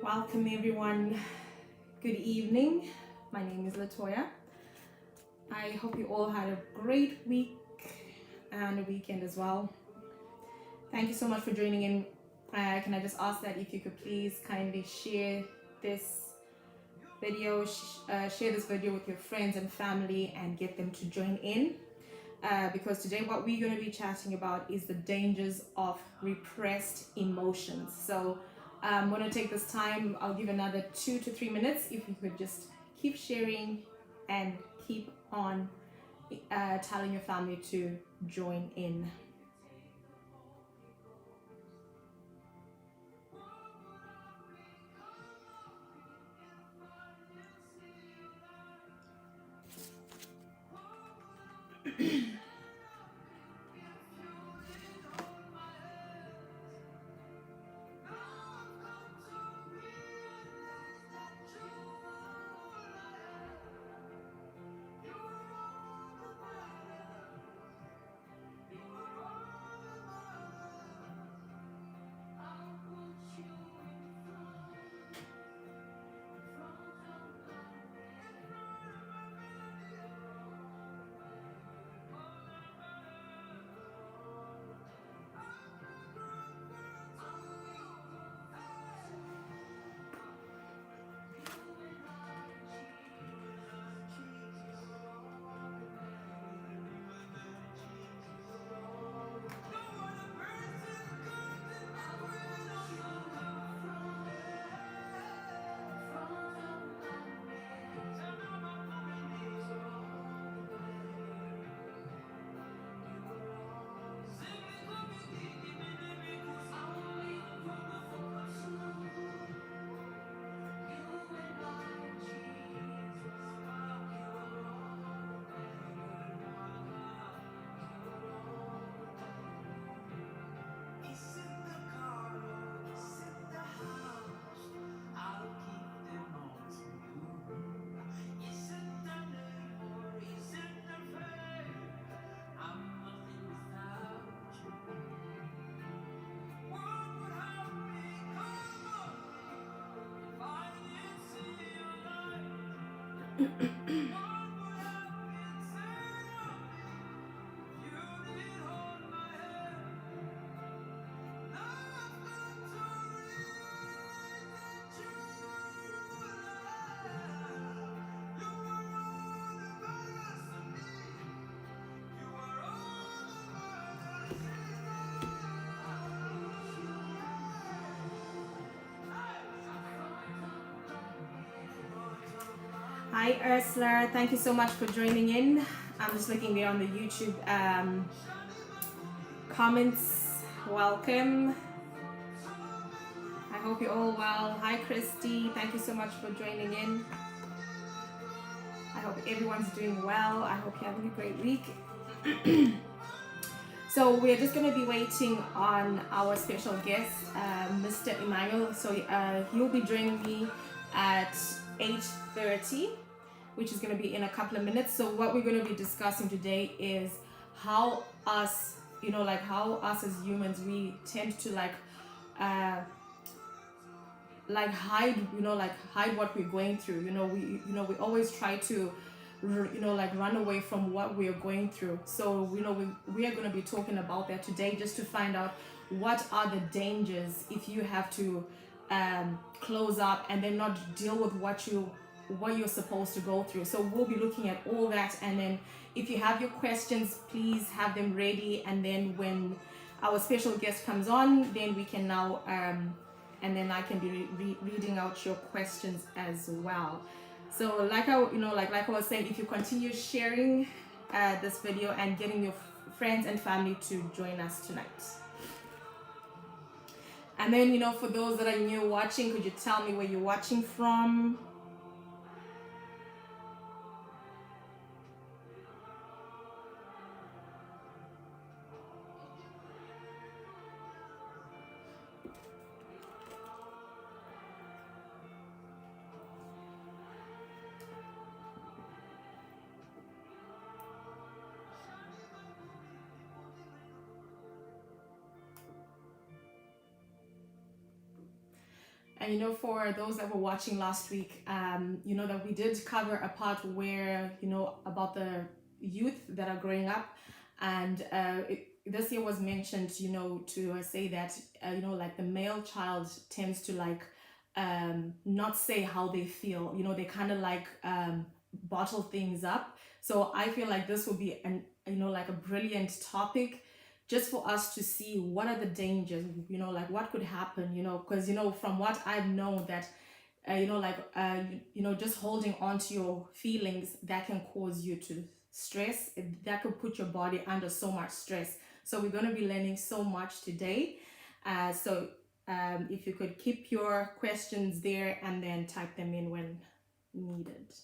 Welcome everyone. Good evening. My name is Latoya. I hope you all had a great week and a weekend as well. Thank you so much for joining in. Can I just ask that if you could please kindly share this video, share this video with your friends and family and get them to join in. Because today what we're going to be chatting about is the dangers of repressed emotions. So I'm going to take this time. I'll give another 2 to 3 minutes if you could just keep sharing and keep on telling your family to join in. Hi Ursula, thank you so much for joining in. I'm just looking there on the YouTube comments. Welcome. I hope you're all well. Hi Christy, thank you so much for joining in. I hope everyone's doing well. I hope you're having a great week. So we're just going to be waiting on our special guest, Mr. Emmanuel. So he'll be joining me at 8:30, which is going to be in a couple of minutes. So what we're going to be discussing today is how us, like how us as humans, we tend to uh, hide, like hide what we're going through. We always try to like run away from what we're going through. So we are going to be talking about that today, just to find out what are the dangers if you have to close up and then not deal with what you're supposed to go through. So we'll be looking at all that, and then if you have your questions, please have them ready, and then when our special guest comes on, then we can now and then I can be reading out your questions as well. So like I was saying, if you continue sharing this video and getting your friends and family to join us tonight. And then for those that are new watching, could you tell me where you're watching from? And for those that were watching last week, that we did cover a part where, about the youth that are growing up. And this year was mentioned, to say that, like the male child tends to not say how they feel. They kind of bottle things up. So I feel like this would be like a brilliant topic, just for us to see what are the dangers, like what could happen, because from what I've known that just holding on to your feelings, that can cause you to stress, that could put your body under so much stress. So we're going to be learning so much today. So if you could keep your questions there and then type them in when needed.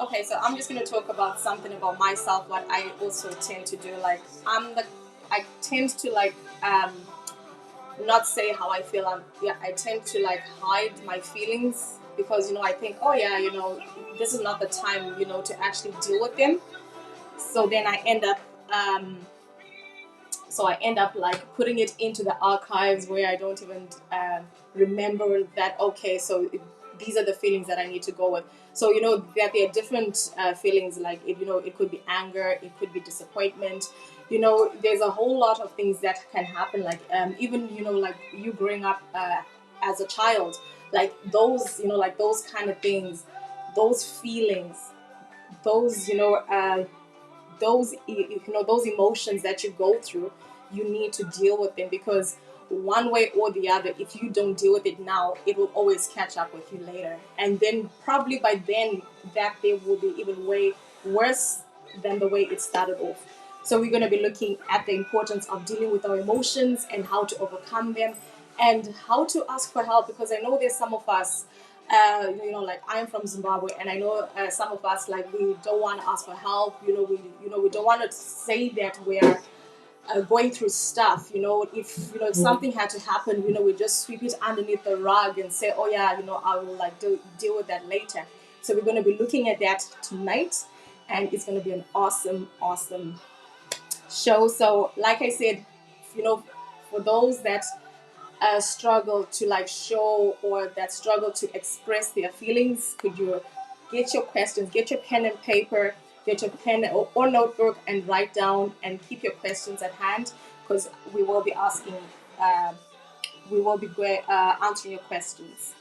Okay, so I'm just gonna talk about something about myself. What I also tend to do, like I tend to like not say how I feel. I tend to like hide my feelings because I think, oh yeah, this is not the time to actually deal with them. So then um, I end up like putting it into the archives where I don't even remember that. Okay, so these are the feelings that I need to go with. So that there are different feelings, like it could be anger, it could be disappointment. There's a whole lot of things that can happen, like even like you growing up as a child, like those like those kind of things, those feelings, those those emotions that you go through, you need to deal with them, because one way or the other, if you don't deal with it now, it will always catch up with you later, and then probably by then that day will be even way worse than the way it started off. So we're going to be looking at the importance of dealing with our emotions and how to overcome them and how to ask for help, because I know there's some of us, like I'm from Zimbabwe, and I know some of us, like, we don't want to ask for help. We don't want to say that we're going through stuff. If something had to happen, we just sweep it underneath the rug and say, oh yeah, I will like deal with that later. So we're going to be looking at that tonight, and it's going to be an awesome show. So like I said, for those that struggle to like show, or that struggle to express their feelings, could you get your questions, get your pen and paper, get your pen or notebook, and write down and keep your questions at hand, because we will be asking, uh, we will be answering your questions.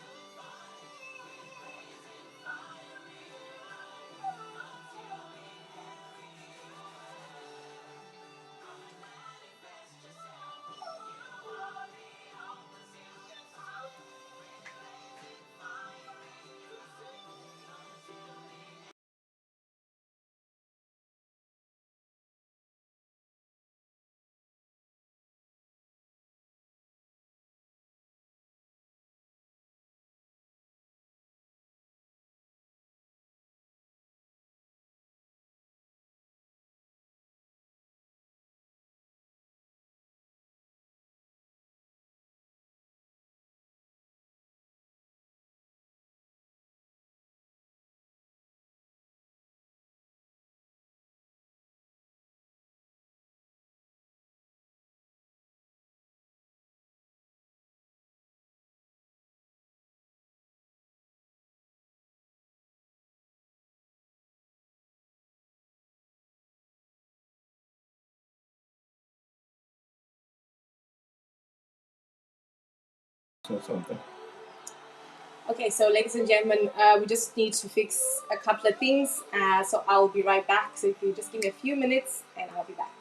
Something. Okay, so ladies and gentlemen, we just need to fix a couple of things. So I'll be right back. So if you just give me a few minutes, and I'll be back.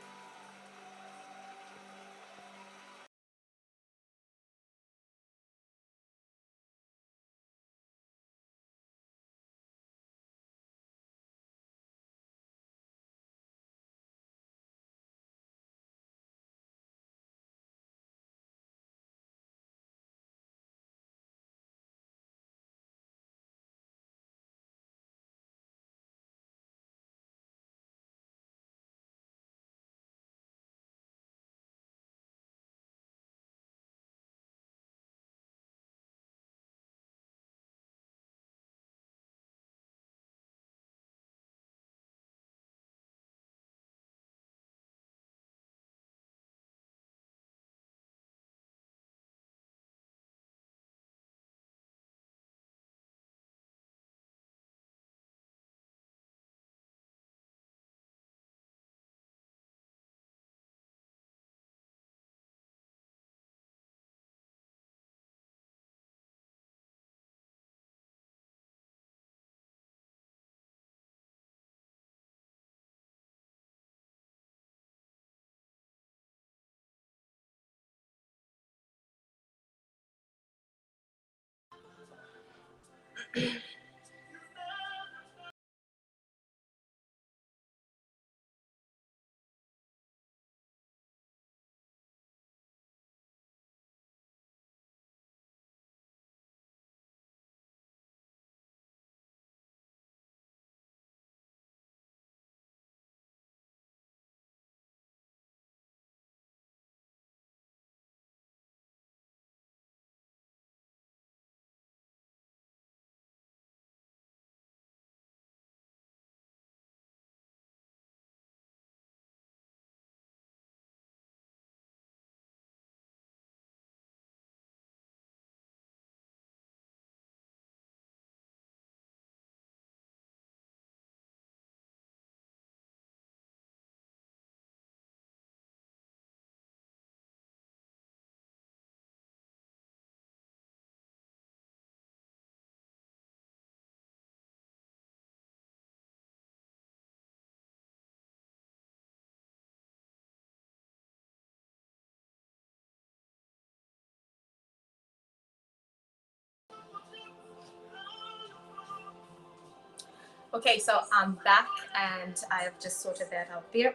Okay, so I'm back and I have just sorted that out there.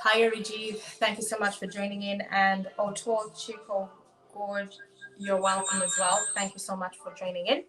Hi, Origi. Thank you so much for joining in. And Otor Chico Gorge, you're welcome as well. Thank you so much for joining in.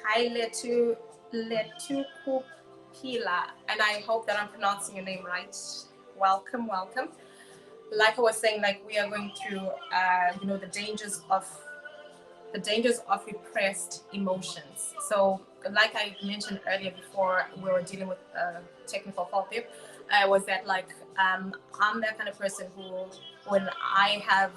Hi, Letu Kupila, and I hope that I'm pronouncing your name right. Welcome, welcome. Like I was saying, like we are going through, the dangers of repressed emotions. So, like I mentioned earlier before, we were dealing with technical fault there, was that like I'm that kind of person who, when I have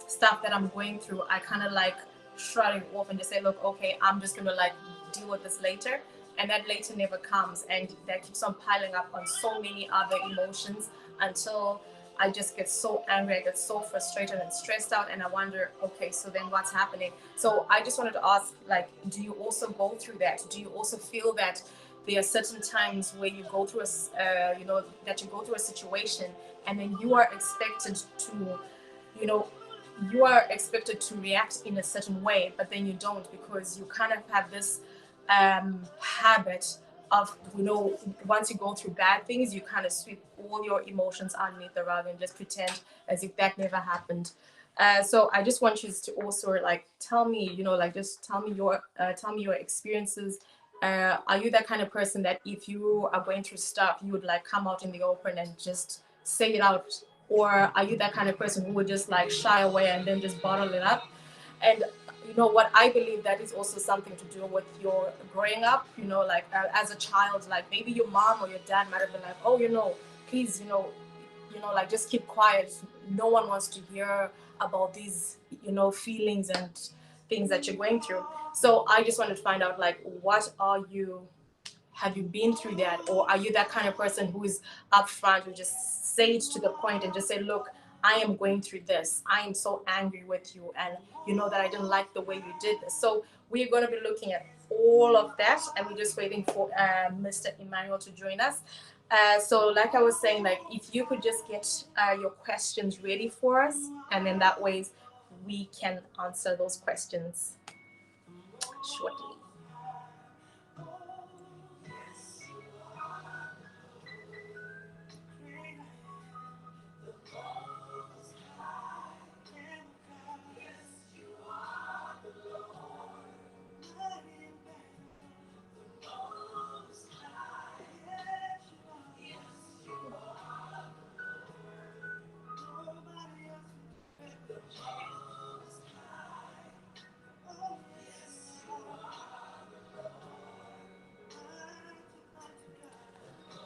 stuff that I'm going through, I kind of like shrug it off and just say, look, okay, I'm just gonna like deal with this later. And that later never comes, and that keeps on piling up on so many other emotions until I just get so angry, I get so frustrated and stressed out, and I wonder, okay, so then what's happening? So I just wanted to ask, like, do you also go through that? Do you also feel that there are certain times where you go through that you go through a situation, and then you are expected to, you know, you are expected to react in a certain way, but then you don't, because you kind of have this habit of, once you go through bad things, you kind of sweep all your emotions underneath the rug and just pretend as if that never happened. So I just want you to also like tell me, just tell me your experiences. Are you that kind of person that if you are going through stuff, you would like come out in the open and just say it out, or are you that kind of person who would just like shy away and then just bottle it up? And what I believe, that is also something to do with your growing up, like as a child, like maybe your mom or your dad might have been like, oh, please, like just keep quiet, no one wants to hear about these feelings and things that you're going through. So I just wanted to find out, like, what are you, have you been through that, or are you that kind of person who is upfront, who just say it to the point and just say, look, I am going through this, I am so angry with you, and you know that I didn't like the way you did this. So we're going to be looking at all of that, and we're just waiting for Mr. Emmanuel to join us. So like I was saying, like if you could just get your questions ready for us, and then that way we can answer those questions shortly.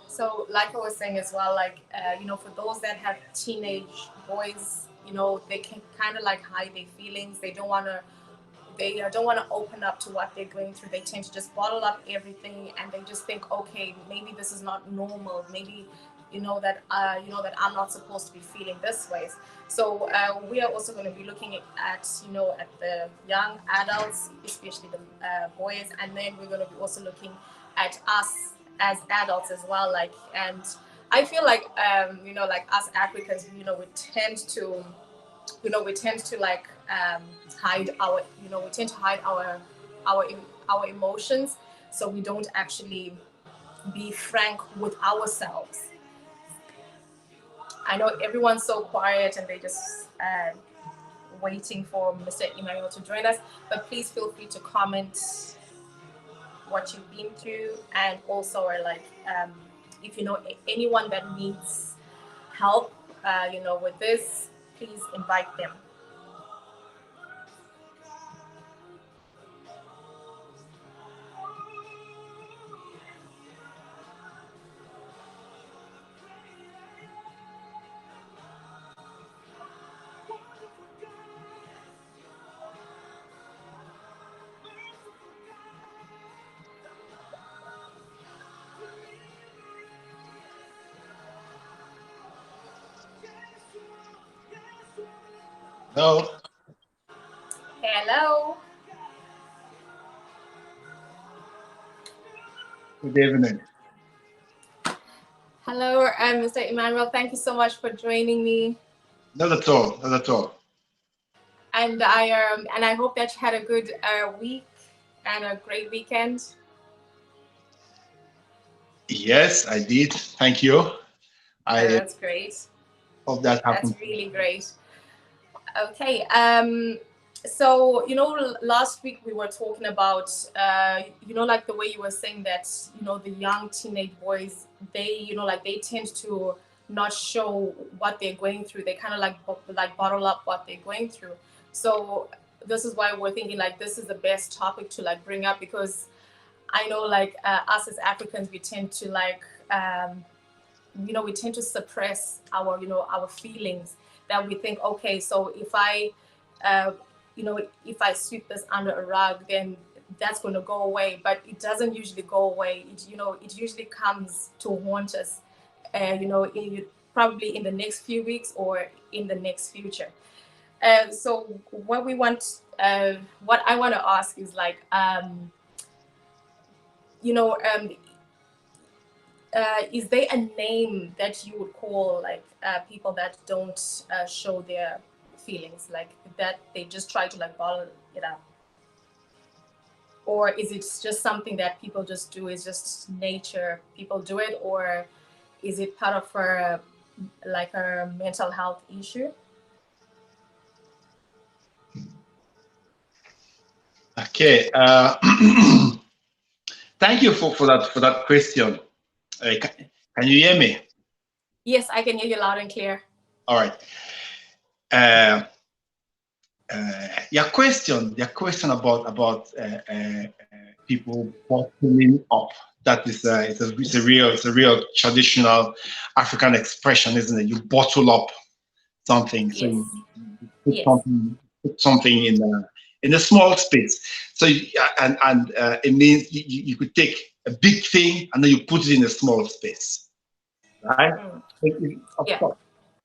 So, like I was saying as well, like for those that have teenage boys, they can kind of like hide their feelings. They don't want to open up to what they're going through. They tend to just bottle up everything, and they just think, okay, maybe this is not normal. Maybe that I'm not supposed to be feeling this way. So we are also going to be looking at the young adults, especially the boys, and then we're going to be also looking at us as adults as well. Like, and I feel like like us Africans, we tend to like hide our we tend to hide our emotions, so we don't actually be frank with ourselves. I know everyone's so quiet and they just waiting for Mr. Emmanuel to join us, but please feel free to comment what you've been through, and also or like if you know anyone that needs help, with this, please invite them. Hello. Hello. Good evening. Hello, Mr. Emmanuel. Thank you so much for joining me. Not at all. Not at all. And I hope that you had a good week and a great weekend. Yes, I did. Thank you. I That's great. hope that That's happened. really great. Okay. So last week we were talking about like the way you were saying that the young teenage boys, they like they tend to not show what they're going through. They kind of like bottle up what they're going through. So this is why we're thinking like this is the best topic to like bring up, because I know like us as Africans, we tend to like we tend to suppress our feelings, that we think, okay, so uh, if I sweep this under a rug, then that's going to go away. But it doesn't usually go away. It usually comes to haunt us, probably in the next few weeks or in the next future. So what I want to ask is like, you know, um, is there a name that you would call like people that don't show their feelings, like that they just try to like bottle it up? Or is it just something that people just do, is just nature, people do it? Or is it part of like a mental health issue? Okay. Thank you for that question. Can you hear me? Yes, I can hear you loud and clear. All right. Uh, your question about people bottling up. That is it's a real traditional African expression, isn't it? You bottle up something, so Yes. you put Yes. something in a small space. So it means you could take a big thing and then you put it in a small space, right? Mm. Of Yeah. course,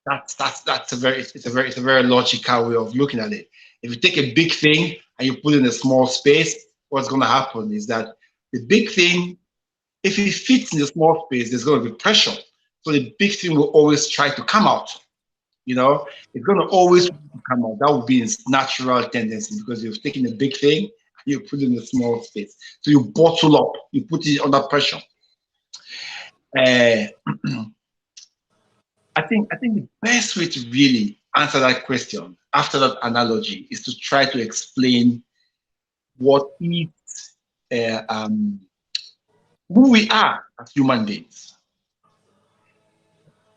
that's a very logical way of looking at it. If you take a big thing and you put it in a small space, what's going to happen is that the big thing, if it fits in the small space, there's going to be pressure. So the big thing will always try to come out. It's going to always come out. That would be its natural tendency, because you've taken a big thing and you put it in a small space. So you bottle up, you put it under pressure. Uh, I think the best way to really answer that question after that analogy is to try to explain what is uh, um, who we are as human beings.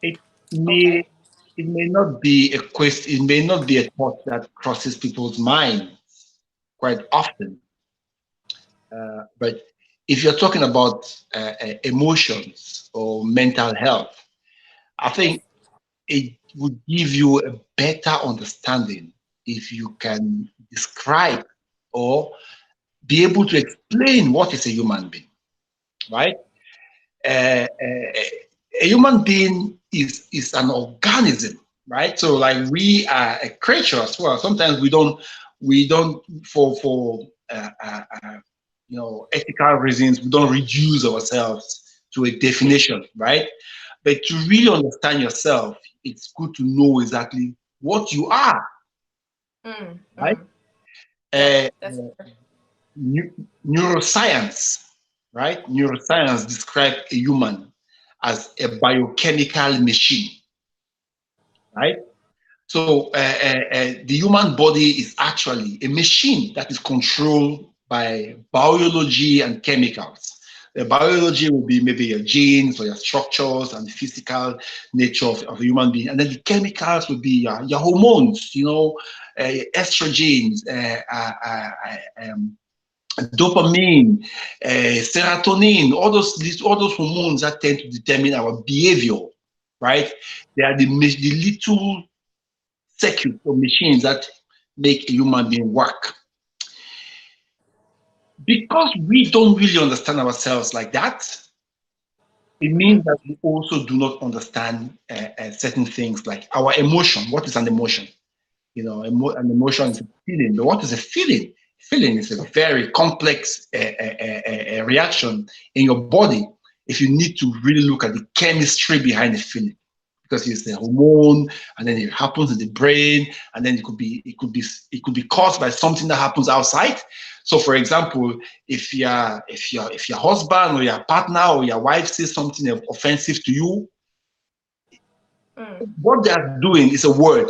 It may Okay. it may not be a question. It may not be a thought that crosses people's mind quite often. But if you're talking about emotions or mental health, I Yes. think it would give you a better understanding if you can describe or be able to explain what is a human being, right? A human being is an organism, right? So like we are a creature as well. Sometimes we don't for ethical reasons, we don't reduce ourselves to a definition, right? But to really understand yourself, it's good to know exactly what you are, Mm, right? mm. Yeah, Uh, that's uh, neuroscience, right? Neuroscience describes a human as a biochemical machine, right? So the human body is actually a machine that is controlled by biology and chemicals. The biology will be maybe your genes or your structures and the physical nature of a human being. And then the chemicals will be your hormones, estrogens, dopamine, serotonin, all those hormones that tend to determine our behavior, right? They are the little circuits or machines that make a human being work. Because we don't really understand ourselves like that, it means that we also do not understand certain things like our emotion. What is an emotion? An emotion is a feeling. But what is a feeling? Feeling is a very complex reaction in your body if you need to really look at the chemistry behind the feeling. Because it's a hormone, and then it happens in the brain, and then it could be caused by something that happens outside. So, for example, if your husband or your partner or your wife says something offensive to you, what they are doing is a word,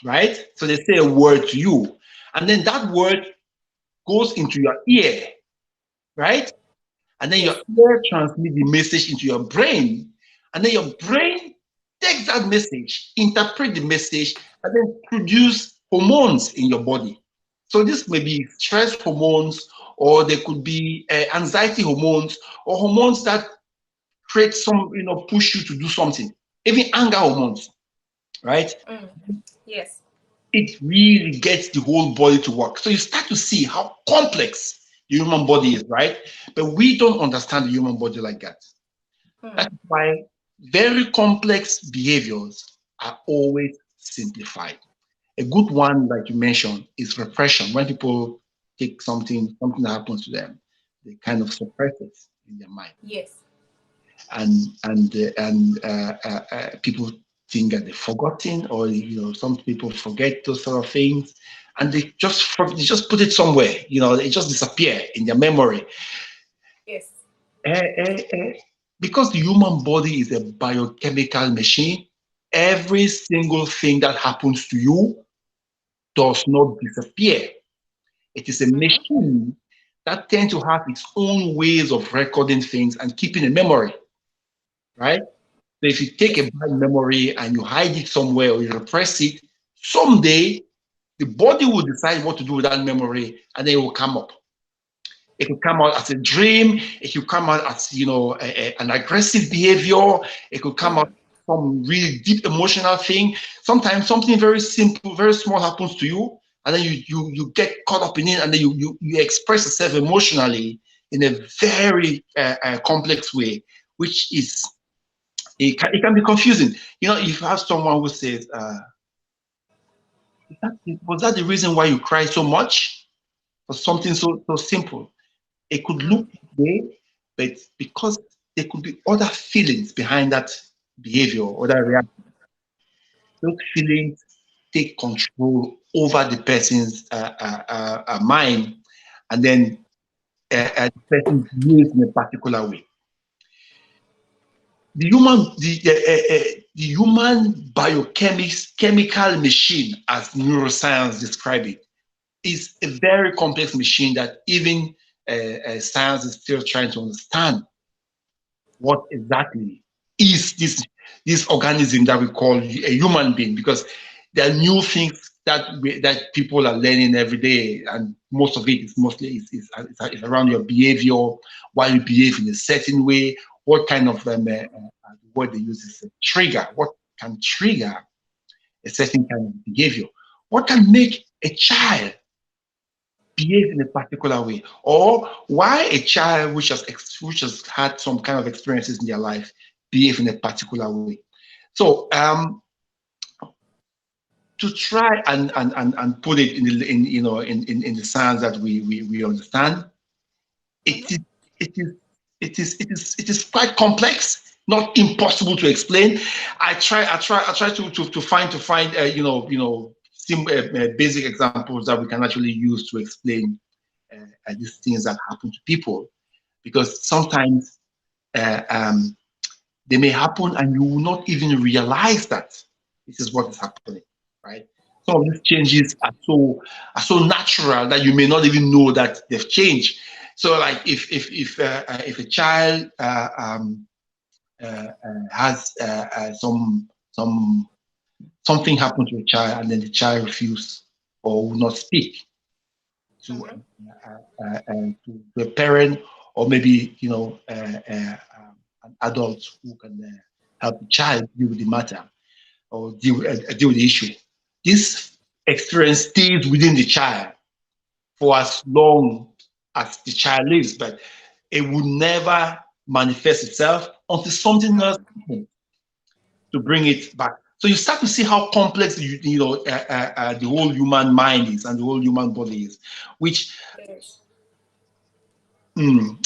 right? So they say a word to you, and then that word goes into your ear, right? And then your Yes. ear transmits the message into your brain, and then your brain takes that message, interpret the message, and then produce hormones in your body. So this may be stress hormones, or there could be anxiety hormones, or hormones that create push you to do something. Even anger hormones, right? Yes. It really gets the whole body to work. So you start to see how complex the human body is, right? But we don't understand the human body like that. That's why very complex behaviors are always simplified. A good one, like you mentioned, is repression. When people take something that happens to them, they kind of suppress it in their mind, Yes. and people think that they've forgotten, or some people forget those sort of things, and they just put it somewhere. They just disappear in their memory. Yes. Because the human body is a biochemical machine, every single thing that happens to you does not disappear. It is a machine that tends to have its own ways of recording things and keeping a memory, right? So if you take a Yes. bad memory and you hide it somewhere or you repress it, someday the body will decide what to do with that memory, and then it will come up. It could come out as a dream. It could come out as an aggressive behavior. It could come out some really deep emotional thing. Sometimes something very simple, very small happens to you, and then you get caught up in it, and then you express yourself emotionally in a very complex way, which is it can be confusing. If you have someone who says, "Was that the reason why you cry so much?" For something so simple. It could look that way, but because there could be other feelings behind that behavior or that reaction, those feelings take control over the person's mind, and then the person behaves in a particular way. The human biochemical machine, as neuroscience describe it, is a very complex machine that even science is still trying to understand what exactly is this organism that we call a human being, because there are new things that people are learning every day, and most of it is mostly is around your behavior, why you behave in a certain way, what kind of word they use is a trigger, what can trigger a certain kind of behavior, what can make a child behave in a particular way, or why a child which has had some kind of experiences in their life behave in a particular way. So to try and put it in the science that we understand, it is it is it is quite complex, not impossible to explain. I try to find basic examples that we can actually use to explain these things that happen to people. because sometimes they may happen and you will not even realize that this is what is happening, right? Some of these changes are so natural that you may not even know that they've changed. So, like if a child has something happen to a child and then the child refuse or will not speak to Mm-hmm. to a parent, or maybe an adult who can help the child deal with the matter or deal with the issue. This experience stays within the child for as long as the child lives, but it would never manifest itself until something else Mm. happens to bring it back. So you start to see how complex the whole human mind is and the whole human body is, which Yes.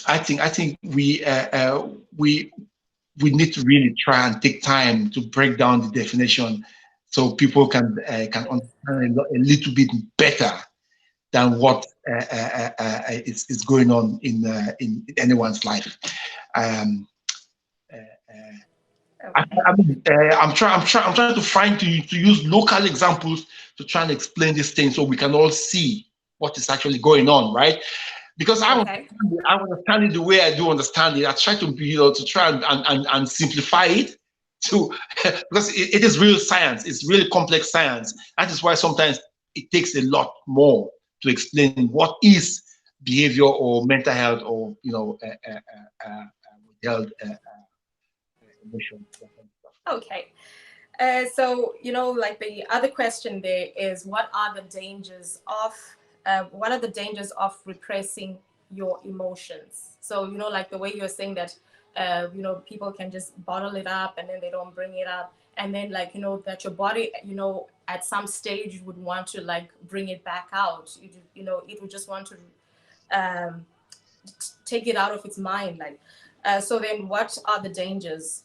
I think we need to really try and take time to break down the definition so people can Yes. understand a little bit better than what is going on in anyone's life. Um, Okay. I'm trying to use local examples to try and explain this thing so we can all see what is actually going on, right? Because Okay. I understand it the way I do understand it. I try to to try and simplify it to because it is real science. It's really complex science. That is why sometimes it takes a lot more to explain what is behavior or mental health or health emotion. Okay. So, like the other question there is, what are the dangers of repressing your emotions? So, like the way you're saying that, people can just bottle it up and then they don't bring it up. And then, like, that your body, at some stage would want to like bring it back out. It would just want to um, take it out of its mind, like so then what are the dangers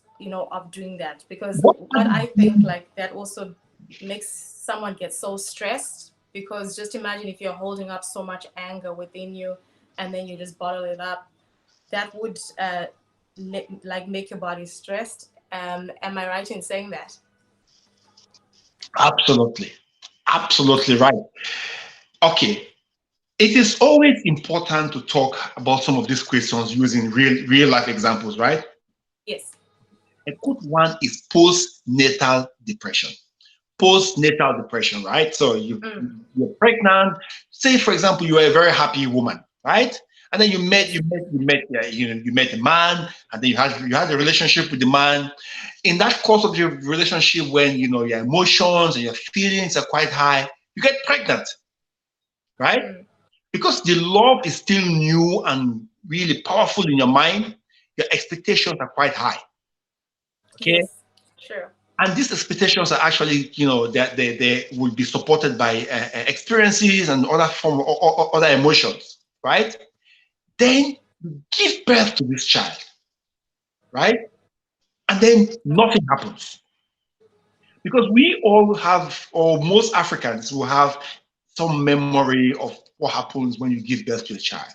of doing that? Because What what I think, like, that also makes someone get so stressed, because just imagine if you're holding up so much anger within you and then you just bottle it up, that would like make your body stressed. Am I right in saying that? Absolutely, absolutely right. Okay, it is always important to talk about some of these questions using real life examples, right? Yes. A good one is postnatal depression. Postnatal depression, right? So Mm. you're pregnant. Say, for example, you are a very happy woman, right? And then Yes. you met a man, and then you had a relationship with the man. In that course of your relationship, when your emotions and your feelings are quite high, you get pregnant, right? Mm. Because the love is still new and really powerful in your mind, your expectations are quite high. Okay. Yes. Sure. And these expectations are actually, that they will be supported by experiences and other other emotions, right? Then you give birth to this child, right? And then nothing happens because we all have, or most Africans will have some memory of what happens when you give birth to a child.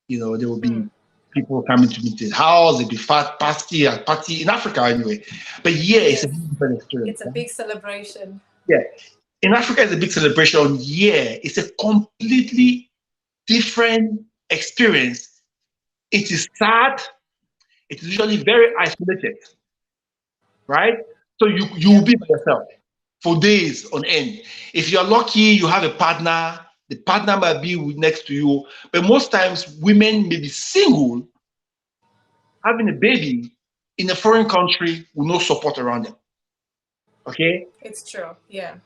There will be Mm. people coming to meet the house, there'll be fat party in Africa anyway. But yeah, it's a Yes. different experience. It's a big celebration. Yeah. In Africa, it's a big celebration. Yeah, it's a completely different experience. It is sad. It is usually very isolated, right? So you will Yeah. be by yourself for days on end. If you're lucky, you have a partner. The partner might be next to you, but most times women may be single, having a baby in a foreign country with no support around them. Okay, It's true. Yeah.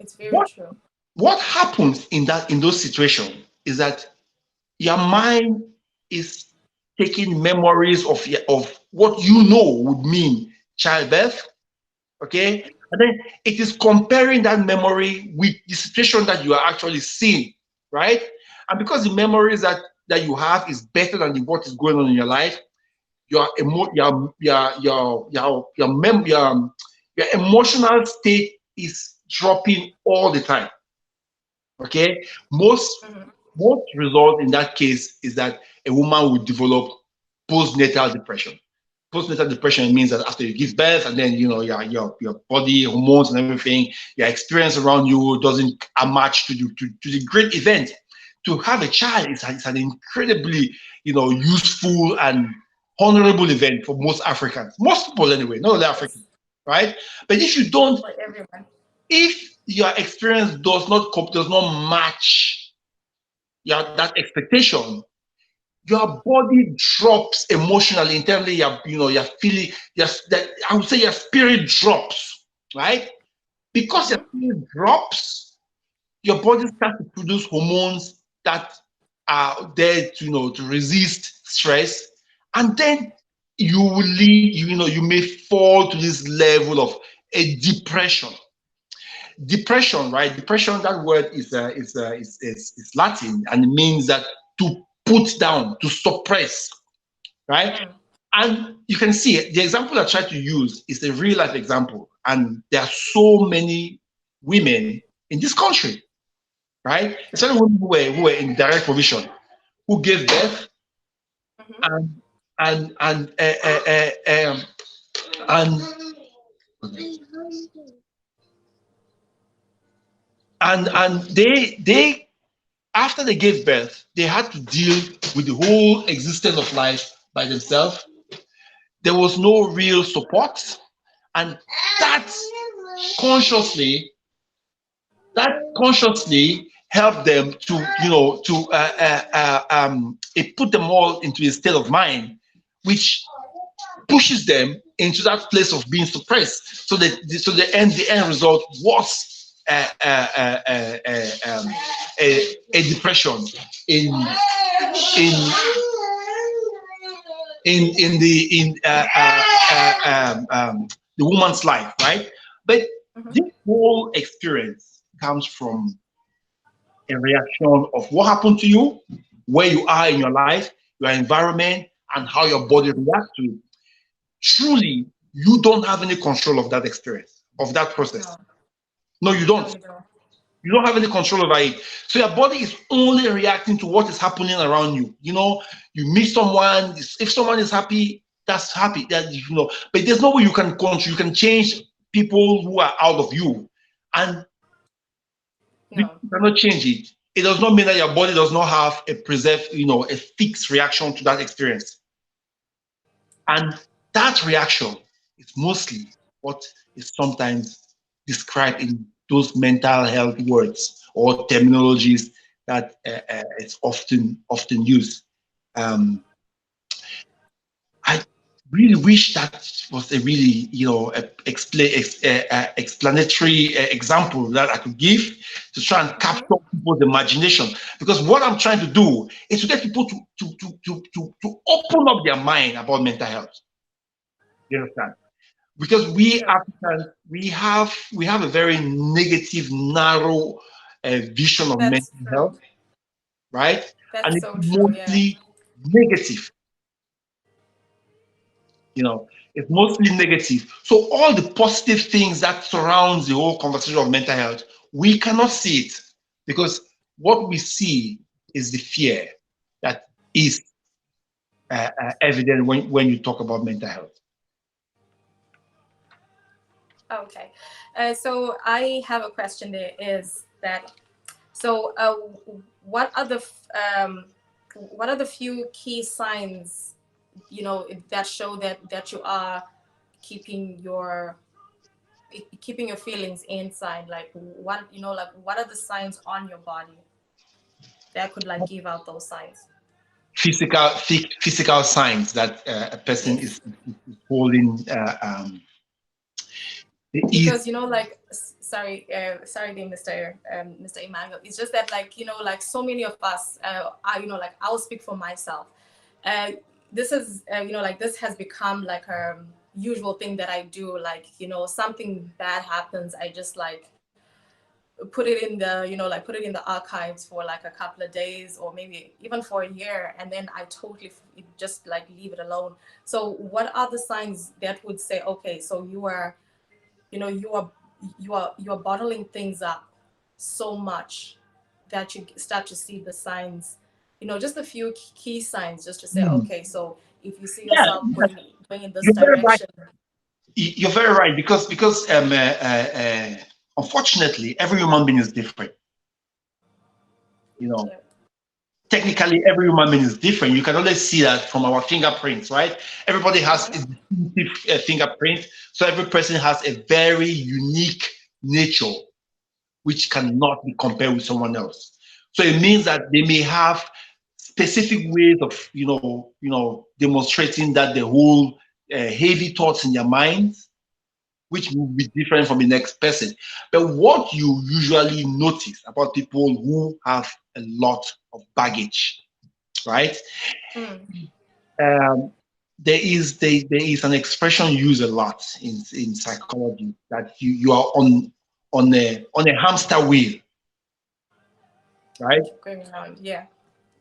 It's very what true. what happens in those situations is that your mind is taking memories of what would mean childbirth, okay? And then it is comparing that memory with the situation that you are actually seeing, right? And because the memories that you have is better than what is going on in your life, your emo- your emotional state is dropping all the time. Okay, most Hmm. most result in that case is that a woman will develop postnatal depression. Postnatal depression means that after you give birth, and then your body hormones and everything, your experience around you doesn't match to the great event. To have a child is an incredibly useful and honorable event for most Africans, most people anyway, not only Yes. Africans, right? But if you don't, For everyone. if your experience does not match that expectation, your body drops emotionally, internally. You're feeling. I would say your spirit drops, right? Because your Mm-hmm. spirit drops, your body starts to produce hormones that are there to resist stress, and then you may fall to this level of a depression. Depression, right? Depression, that word is Latin, and it means that to put down, to suppress, right? Mm. And you can see the example I try to use is a real life example, and there are so many women in this country, right? Especially women who were in direct provision, who gave birth, Mm-hmm. and and and uh, uh, uh, um, and and they after they gave birth, they had to deal with the whole existence of life by themselves. There was no real support, and that consciously that consciously helped them to it put them all into a state of mind which pushes them into that place of being suppressed. So the end result was a depression in in in the woman's life, right? But Mm-hmm. this whole experience comes from a reaction of what happened to you, where you are in your life, your environment, and how your body reacts to it. Truly, you don't have any control of that experience, of that process. No. No, you No, don't. you don't. You don't have any control over it. So your body is only reacting to what is happening around you. You meet someone. If someone is happy, that's happy. But there's no way you can control. You can change people who are out of you, and you No. cannot change it. It does not mean that your body does not have a preserved, a fixed reaction to that experience. And that reaction is mostly what is sometimes described in those mental health words or terminologies that is often used. Um, I really wish that was a really, explanatory example that I could give to try and Mm-hmm. capture people's imagination. Because what I'm trying to do is to get people to open up their mind about mental health. You understand? Because we Sure. Africans, we have a very negative, narrow vision of That's mental true. health, right? And That's it's so true. Yeah. mostly negative. you know it's mostly negative. So all the positive things that surrounds the whole conversation of mental health, we cannot see it, because what we see is the fear that is evident when you talk about mental health. Okay. So I have a question there is that so what are the what are the few key signs that show that you are keeping your keeping your feelings inside, like what like what are the signs on your body that could like give out those signs? Physical signs that a person Yes. is holding is Because like sorry there, Mr. Emmanuel, it's just that like like so many of us are like I'll speak for myself. uh this is like this has become like a usual thing that I do, like something bad happens, I just like put it in the like put it in the archives for like a couple of days or maybe even for a year, and then I totally just like leave it alone. So what are the signs that would say, okay, so you are you know you are bottling things up so much that you start to see the signs, just a few key signs, just to say, mm, okay, so if you see Yeah, yourself going in this you're very right. direction. You're very right because unfortunately every human being is different. You know, Yeah. technically every human being is different. You can always see that from our fingerprints, right? Everybody has Mm-hmm. a distinctive fingerprint, so every person has a very unique nature which cannot be compared with someone else. So it means that they may have specific ways of demonstrating that they hold heavy thoughts in their minds, which will be different from the next person. But what you usually notice about people who have a lot of baggage, right? Mm. Um, there is an expression used a lot in psychology that you are on a hamster wheel, right? Going around. Yeah.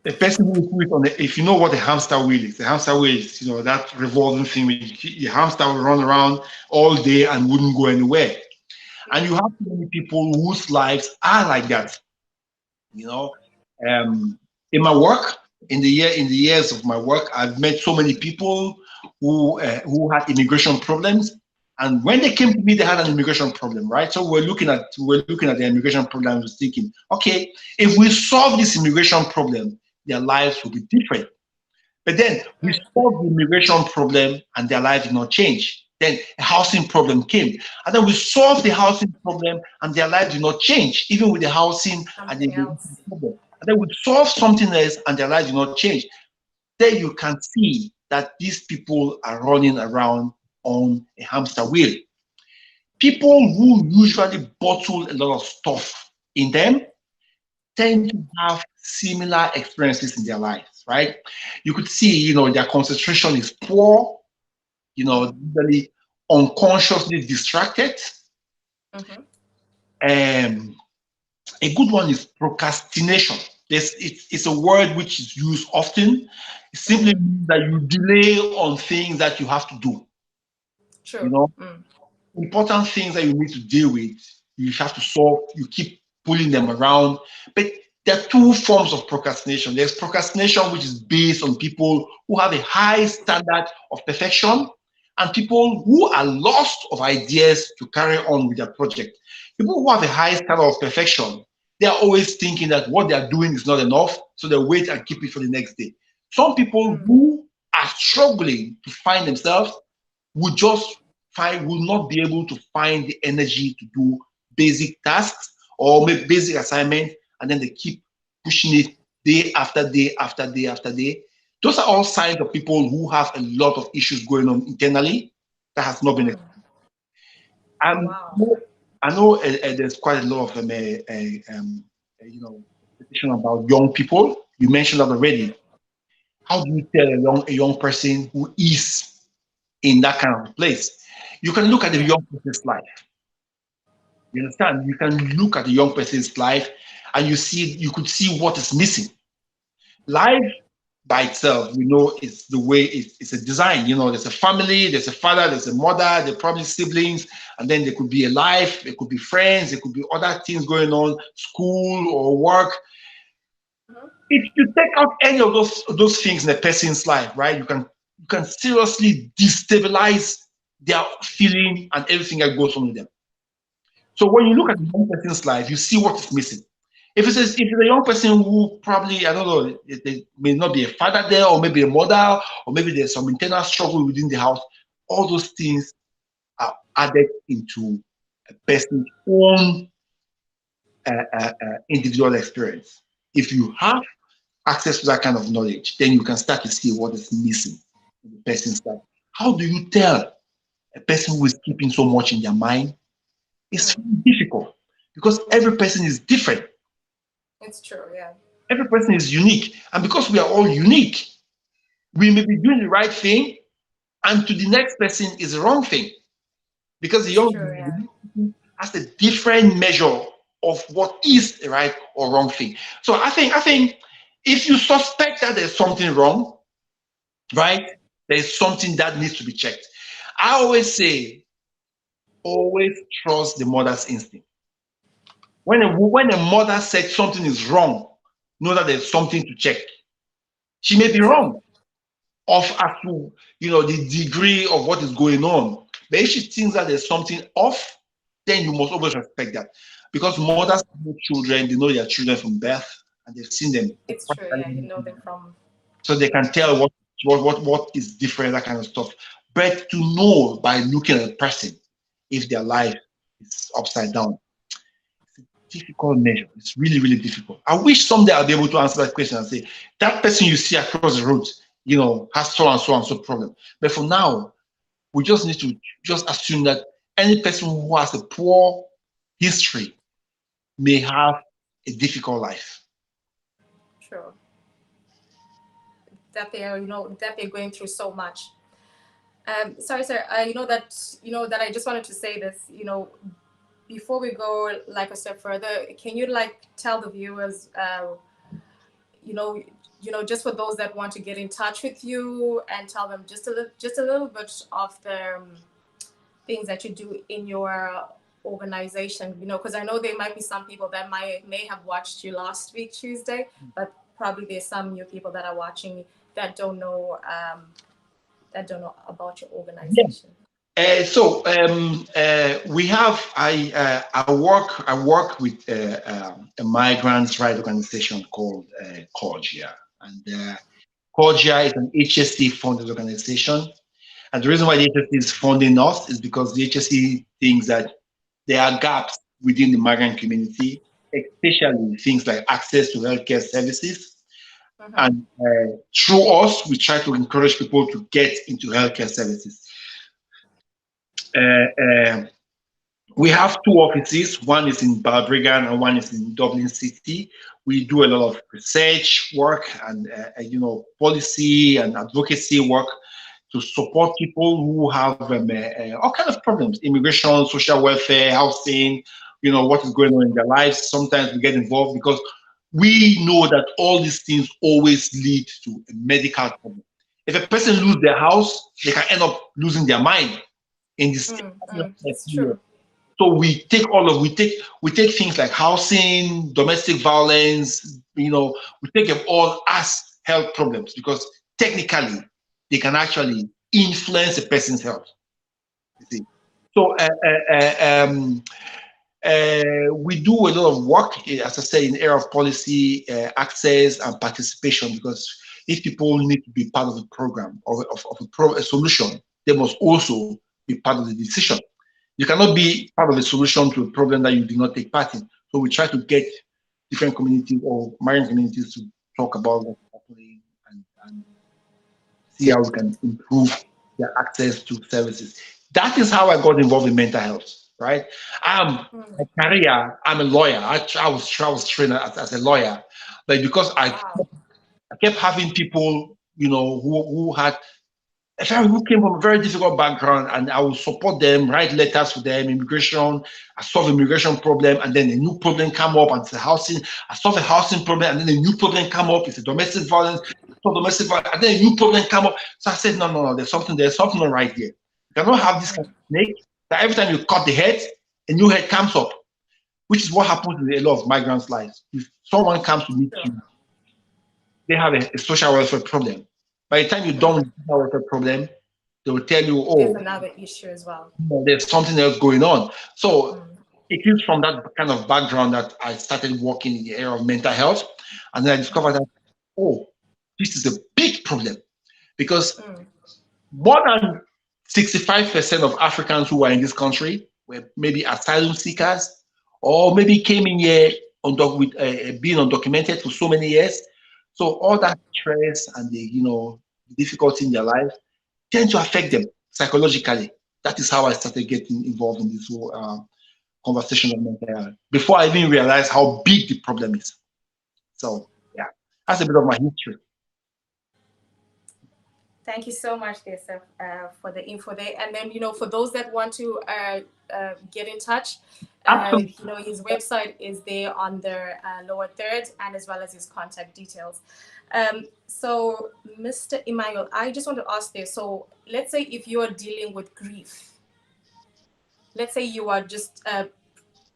The person who is on the, if you know what a hamster wheel is, the hamster wheel is, that revolving thing where the hamster will run around all day and wouldn't go anywhere. And Yeah. you have so many people whose lives are like that. You know, um, in my work, in the years of my work, I've met so many people who had immigration problems, and when they came to me, they had an immigration problem, right? So we're looking at the immigration problem, and was thinking, okay, if we solve this immigration problem, their lives will be different. But then we Mm. solved the immigration problem and their life did not change. Then a housing problem came. And then we solved the housing problem and their life did not change, even with the housing and the Something immigration else. problem. And then we solved something else and their life did not change. Then you can see that these people are running around on a hamster wheel. People who usually bottle a lot of stuff in them tend to have similar experiences in their lives, right? You could see, their concentration is poor, Mm. usually unconsciously distracted. Mm-hmm. Um, a good one is procrastination. It's a word which is used often. It simply Mm. means that you delay on things that you have to do. You True. know, Mm. important things that you need to deal with, you have to solve, you keep pulling them around. But there are two forms of procrastination. There's procrastination, which is based on people who have a high standard of perfection and people who are lost of ideas to carry on with their project. People who have a high standard of perfection, they are always thinking that what they are doing is not enough, so they wait and keep it for the next day. Some people Mm. who are struggling to find themselves will not be able to find the energy to do basic tasks or make basic assignments, and then they keep pushing it day after day after day after day. Those are all signs of people who have a lot of issues going on internally that has not been. Mm. Um, Wow. I know there's quite a lot of petition about young people. You mentioned that already. How do you tell a young person who is in that kind of place? You can look at the Yeah. young person's life. You understand? You can look at the young person's life and you could see what is missing. Life by itself, is the way it's a design. There's a family, there's a father, there's a mother, there are probably siblings, and then there could be a life, there could be friends, there could be other things going on, school or work. Mm-hmm. If you take out any of those things in a person's life, right, you can seriously destabilize their feeling and everything that goes on with them. So when you look Mm. at the young person's life, you see what is missing. If it's a young person who probably, I don't know, there may not be a father there, or maybe a mother, or maybe there's some internal struggle within the house, all those things are added into a person's own individual experience. If you have access to that kind of knowledge, then you can start to see what is missing in the person's life. How do you tell a person who is keeping so much in their mind? It's Mm. really difficult because every person is different. It's true. Yeah. Every person is unique. And because we are all unique, we may be doing the right thing, and to the next person is the wrong thing. Because It's true. the Yeah. young person has a different measure of what is the right or wrong thing. So I think if you suspect that there's something wrong, right, there's something that needs to be checked. I always say, always trust the mother's instinct. When a mother said something is wrong, know that there's something to check. She may be True. wrong. of as to the degree of what is going on. But if she thinks that there's something off, then you must always respect that. Because mothers know children, they know their children from birth and they've seen them. It's true. Yeah, you know them from. So they can tell what is different, that kind of stuff. But to know by looking at a person if their life is upside down, difficult measure. It's really, really difficult. I wish someday I'll be able to answer that question and say, that person you see across the road, has so and so problem. But for now, we just need to just assume that any person who has a poor history may have a difficult life. True. That they are, that they're going through so much. Sorry, sir. I just wanted to say this. Before we go like a step further, can you like tell the viewers, you know, just for those that want to get in touch with you and tell them just a little bit of the things that you do in your organization, because I know there might be some people that may have watched you last week Tuesday, but probably there's some new people that are watching that don't know about your Yeah. organization. We have I work with a migrants' right organization called Cordia, and Cordia is an HSC funded organization. And the reason why the HSC is funding us is because the HSC thinks that there are gaps within the migrant community, especially things like access to healthcare services. Mm-hmm. And through us, we try to encourage people to get into healthcare services. Uh, uh, we have two offices. One is in Balbriggan and one is in Dublin City. We do a lot of research work and policy and advocacy work to support people who have all kind of problems: immigration, social welfare, housing. What is going on in their lives. Sometimes we get involved because we know that all these things always lead to a medical problem. If a person loses their house, they can end up losing their mind in this. It's true. So we take things like housing, domestic violence. We take them all as health problems because technically they can actually influence a person's health. You see. So we do a lot of work, as I say, in the area of policy, access, and participation. Because if people need to be part of the program of a solution, they must also be part of the decision. You cannot be part of a solution to a problem that you did not take part in. So we try to get different communities or marine communities to talk about what's happening and see how we can improve their access to services. That is how I got involved in mental health, right? My career, I'm a lawyer. I was trained as a lawyer, but because Wow. I kept having people, who had who came from a very difficult background, and I will support them, write letters for them, immigration. I solve immigration problem, and then a new problem come up, and it's a housing. I solve a housing problem, and then a new problem come up. It's a domestic violence. I solve domestic violence, and then a new problem come up. So I said, no, no, no. There's something not right here. You cannot have this kind of snake that every time you cut the head, a new head comes up, which is what happens in a lot of migrants' lives. If someone comes to meet Sure. you, they have a social welfare problem. By the time you're done with the social welfare problem, they will tell you, There's oh, another issue as well. there's something else going on. So Mm. it is from that kind of background that I started working in the area of mental health. And then I discovered that, oh, this is a big problem because Mm. more than 65% of Africans who are in this country were maybe asylum seekers or maybe came in here with being undocumented for so many years. So all that stress and the difficulty in their life tend to affect them psychologically. That is how I started getting involved in this whole conversation of mental health before I even realized how big the problem is. So yeah, that's a bit of my history. Thank you so much, Desaf, for the info there. And then, for those that want to get in touch, Absolutely. his website is there on the lower third, and as well as his contact details. So, Mr. Emmanuel, I just want to ask this. So, let's say if you are dealing with grief, let's say you are just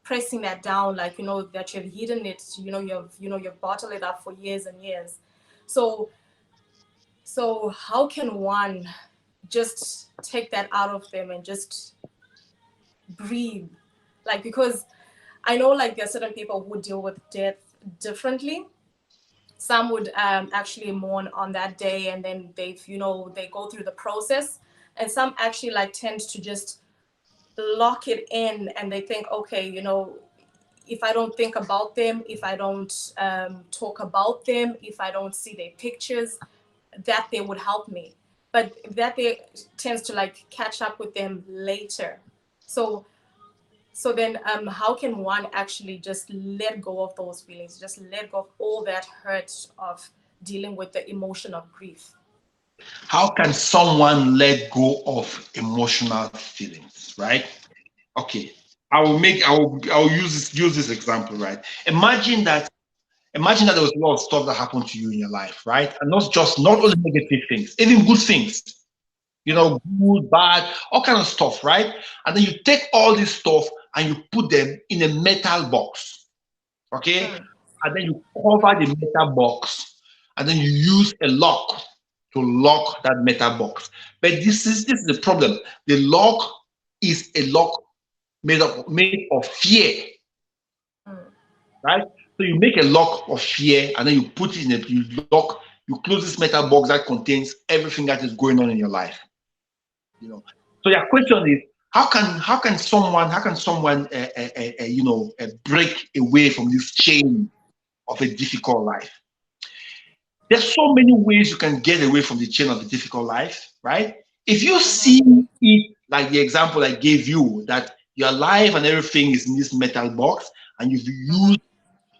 pressing that down, like, that you've hidden it, you've bottled it up for years and years. So, So how can one just take that out of them and just breathe? Like, because I know like there are certain people who deal with death differently. Some would actually mourn on that day, and then they go through the process. And some actually like tend to just lock it in, and they think, okay, if I don't think about them, if I don't talk about them, if I don't see their pictures, that they would help me. But that they tends to like catch up with them later. So then how can one actually just let go of those feelings, just let go of all that hurt of dealing with the emotion of grief? How can someone let go of emotional feelings, right? Okay. I will use this example, right? Imagine that there was a lot of stuff that happened to you in your life, right? And not only negative things, even good things, good, bad, all kind of stuff, right? And then you take all this stuff and you put them in a metal box, okay? Mm. And then you cover the metal box, and then you use a lock to lock that metal box. But this is the problem. The lock is a lock made of fear, Mm. right? So you make a lock of fear, and then you put it in it. You close this metal box that contains everything that is going on in your life. You know. So your question is, how can someone break away from this chain of a difficult life? There's so many ways you can get away from the chain of a difficult life, right? If you see Mm-hmm. it like the example I gave you, that your life and everything is in this metal box, and you've Mm-hmm. used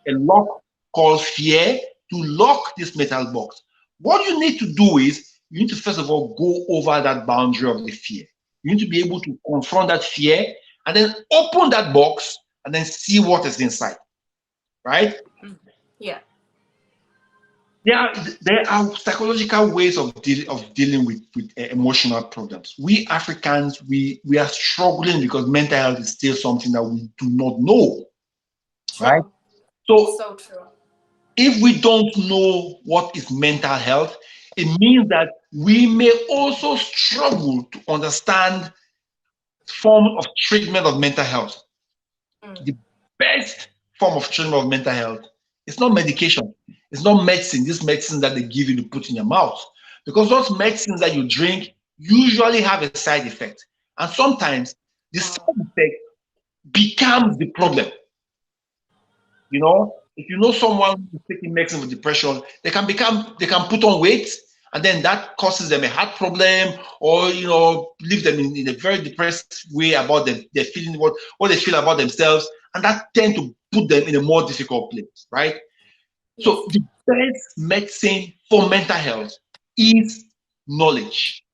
a lock called fear to lock this metal box. What you need to do is you need to first of all go over that boundary of the fear. You need to be able to confront that fear and then open that box and then see what is inside, right? Yeah. There are psychological ways of dealing with emotional problems. We Africans, we are struggling because mental health is still something that we do not know, right? True. So So true. if we don't know what is mental health, it means that we may also struggle to understand forms of treatment of mental health. Mm. The best form of treatment of mental health is not medication. It's not medicine. This medicine that they give you to put in your mouth, because those medicines that you drink usually have a side effect, and sometimes the side Wow. effect becomes the problem. If you know someone who's taking medicine for depression, they can put on weight, and then that causes them a heart problem, or leave them in a very depressed way about them. They're feeling what they feel about themselves, and that tend to put them in a more difficult place, right? So Yes. the best medicine for mental health is knowledge.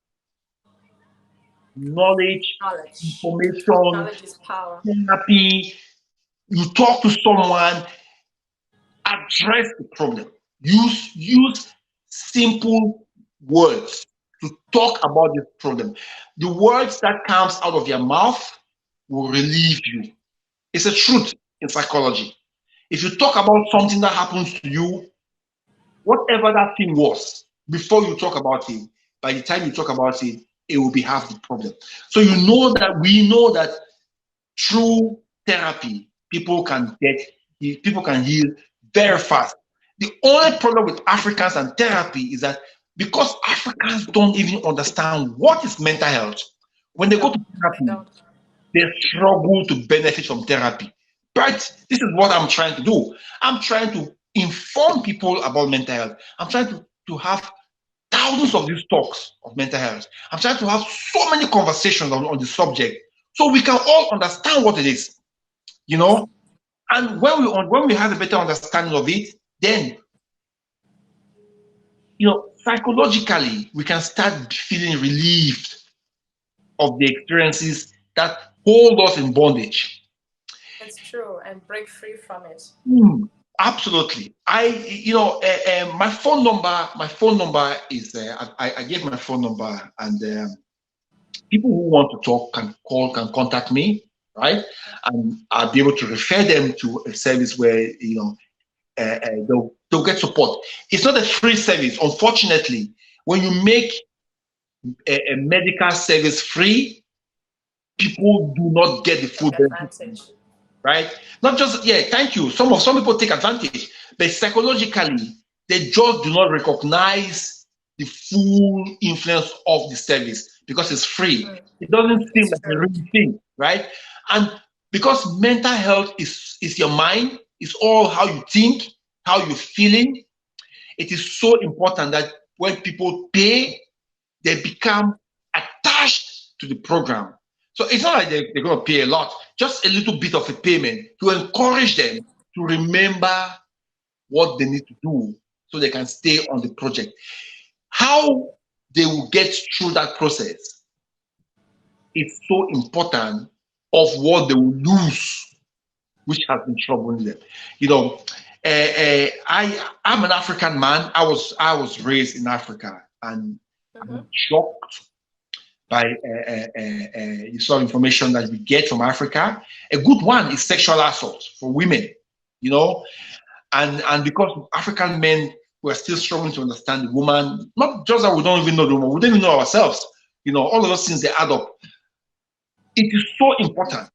Knowledge, Knowledge. information, Knowledge is power. therapy. You talk to someone, address the problem. Use simple words to talk about this problem. The words that comes out of your mouth will relieve you. It's a truth in psychology. If you talk about something that happens to you, whatever that thing was, before you talk about it, by the time you talk about it, it will be half the problem. So we know that through therapy, people can heal very fast. The only problem with Africans and therapy is that because Africans don't even understand what is mental health, when they go No, to they therapy, don't. they struggle to benefit from therapy. But this is what I'm trying to do. I'm trying to inform people about mental health. I'm trying to have thousands of these talks of mental health. I'm trying to have so many conversations on the subject so we can all understand what it is, you Yes. know. And when we have a better understanding of it, then psychologically we can start feeling relieved of the experiences that hold us in bondage. It's true, and break free from it. Hmm, absolutely. My phone number is I gave my phone number, and people who want to talk can contact me, right? And I'll be able to refer them to a service where they'll get support. It's not a free service, unfortunately. When you make a medical service free, people do not get the full Take benefit, advantage. right? Not just, yeah, thank you. Some people take advantage, but psychologically, they just do not recognize the full influence of the service because it's free. It doesn't seem It's like a true. real thing, right? And because mental health is your mind, it's all how you think, how you're feeling. It is so important that when people pay, they become attached to the program. So it's not like they're going to pay a lot, just a little bit of a payment to encourage them to remember what they need to do so they can stay on the project. How they will get through that process is so important of what they will lose, which has been troubling them. You know, I'm an African man. I was raised in Africa, and I'm shocked by the sort of information that we get from Africa. A good one is sexual assault for women, you know, and because African men were still struggling to understand the woman, not just that we don't even know the woman, we don't even know ourselves. You know, all of those things they add up. It is so important.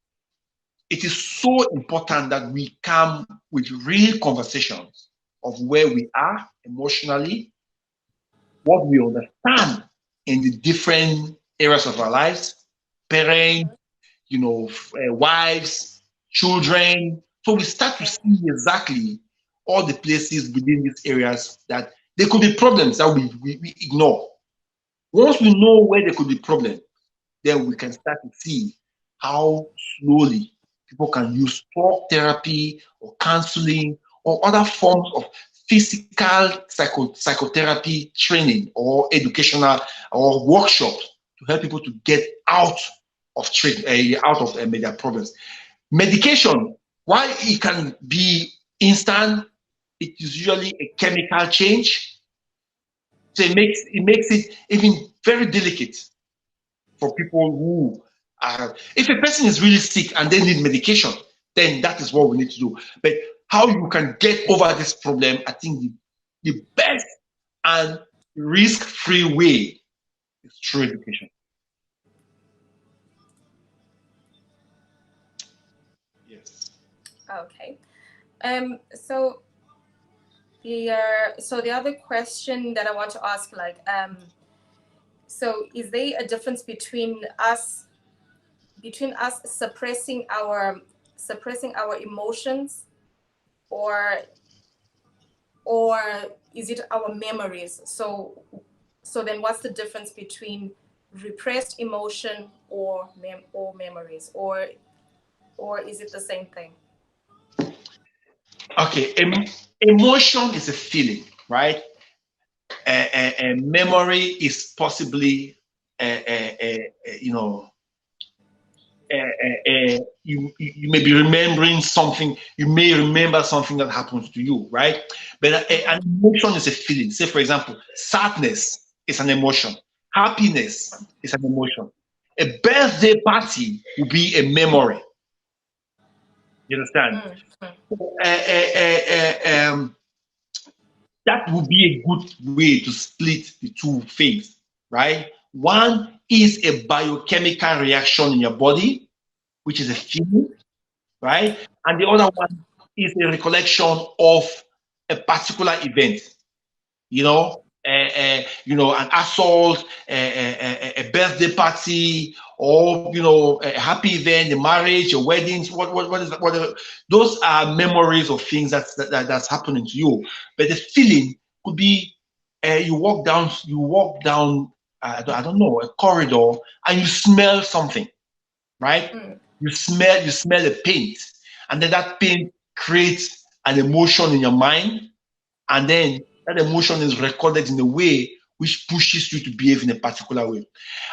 It is so important that we come with real conversations of where we are emotionally, what we understand in the different areas of our lives, parents, wives, children. So we start to see exactly all the places within these areas that there could be problems that we ignore. Once we know where there could be problems, then we can start to see how slowly people can use talk therapy or counseling or other forms of physical psychotherapy training or educational or workshops to help people to get out of their problems. Medication, while it can be instant, it is usually a chemical change. So it makes it even very delicate for people who are. If a person is really sick and they need medication, then that is what we need to do. But how you can get over this problem, I think the best and risk-free way is through education. Yes. Okay. So the other question that I want to ask, like, so is there a difference between us suppressing our emotions, or is it our memories? So then what's the difference between repressed emotion or memories, or is it the same thing? Okay. Emotion is a feeling, right? Memory is possibly, you know, you may be remembering something. You may remember something that happens to you, right? But an emotion is a feeling. Say, for example, sadness is an emotion. Happiness is an emotion. A birthday party will be a memory. You understand? That would be a good way to split the two things, right? One is a biochemical reaction in your body, which is a feeling, right? And the other one is a recollection of a particular event, an assault, a birthday party, or a happy event, a marriage, a weddings. What is that? Whatever. Those are memories of things that's happening to you. But the feeling could be you walk down, I don't know, a corridor, and you smell something, right? You smell a paint, and then that paint creates an emotion in your mind, and then that emotion is recorded in a way which pushes you to behave in a particular way.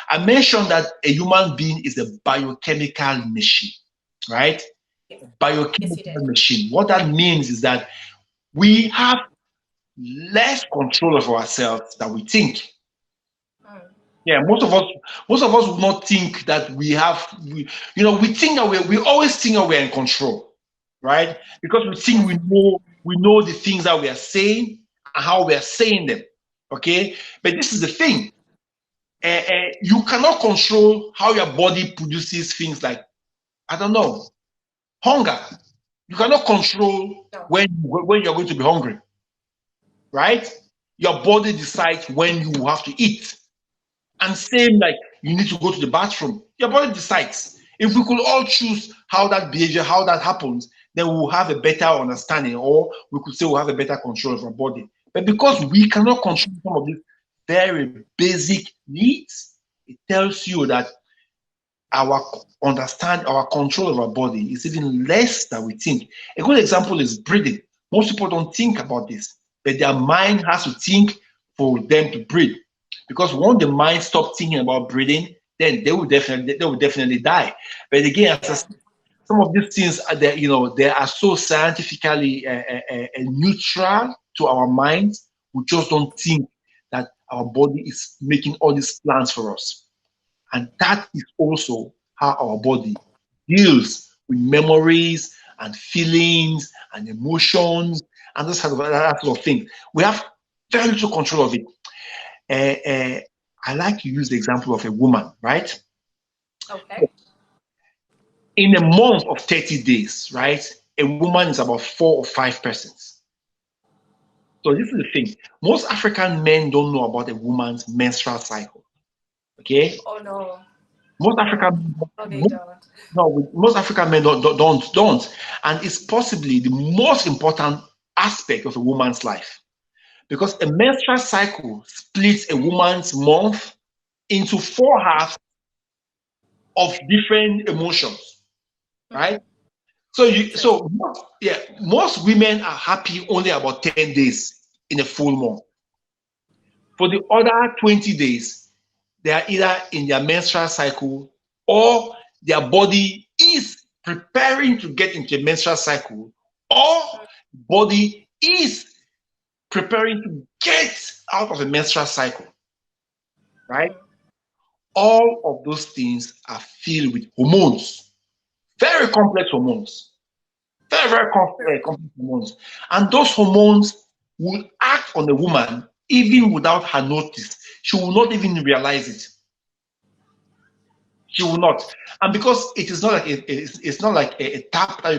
I mentioned that a human being is a biochemical machine, right? Yes, you Biochemical did. machine. What that means is that we have less control of ourselves than we think. Yeah, most of us would not think that we think that we always think that we're in control, right? Because we think Yes. we know the things that we are saying and how we are saying them. Okay, but this is the thing. You cannot control how your body produces things like, I don't know, hunger. You cannot control No. when you're going to be hungry, right? Your body decides when you have to eat. And same like you need to go to the bathroom. Your body decides. If we could all choose how that behavior, how that happens, then we will have a better understanding, or we could say we'll have a better control of our body. But because we cannot control some of these very basic needs, it tells you that our our control of our body is even less than we think. A good example is breathing. Most people don't think about this, but their mind has to think for them to breathe. Because once the mind stops thinking about breathing, then they will definitely die. But again, as I said, some of these things are there, they are so scientifically neutral to our minds. We just don't think that our body is making all these plans for us. And that is also how our body deals with memories and feelings and emotions and those kind of that sort of thing. We have very little control of it. I like to use the example of a woman, right? Okay. In a month of 30 days, right? A woman is about 4 or 5 persons. So this is the thing. Most African men don't know about a woman's menstrual cycle. Okay? Oh no. Most No. African No, they don't. no, most African men don't. And it's possibly the most important aspect of a woman's life. Because a menstrual cycle splits a woman's month into 4 halves of different emotions, right? Most women are happy only about 10 days in a full month. For the other 20 days, they are either in their menstrual cycle or their body is preparing to get into a menstrual cycle or body is preparing to get out of a menstrual cycle, right? All of those things are filled with hormones, very complex hormones, very, very complex hormones. And those hormones will act on the woman even without her notice. She will not even realize it. She will not. And because it is not like it's not like a tap that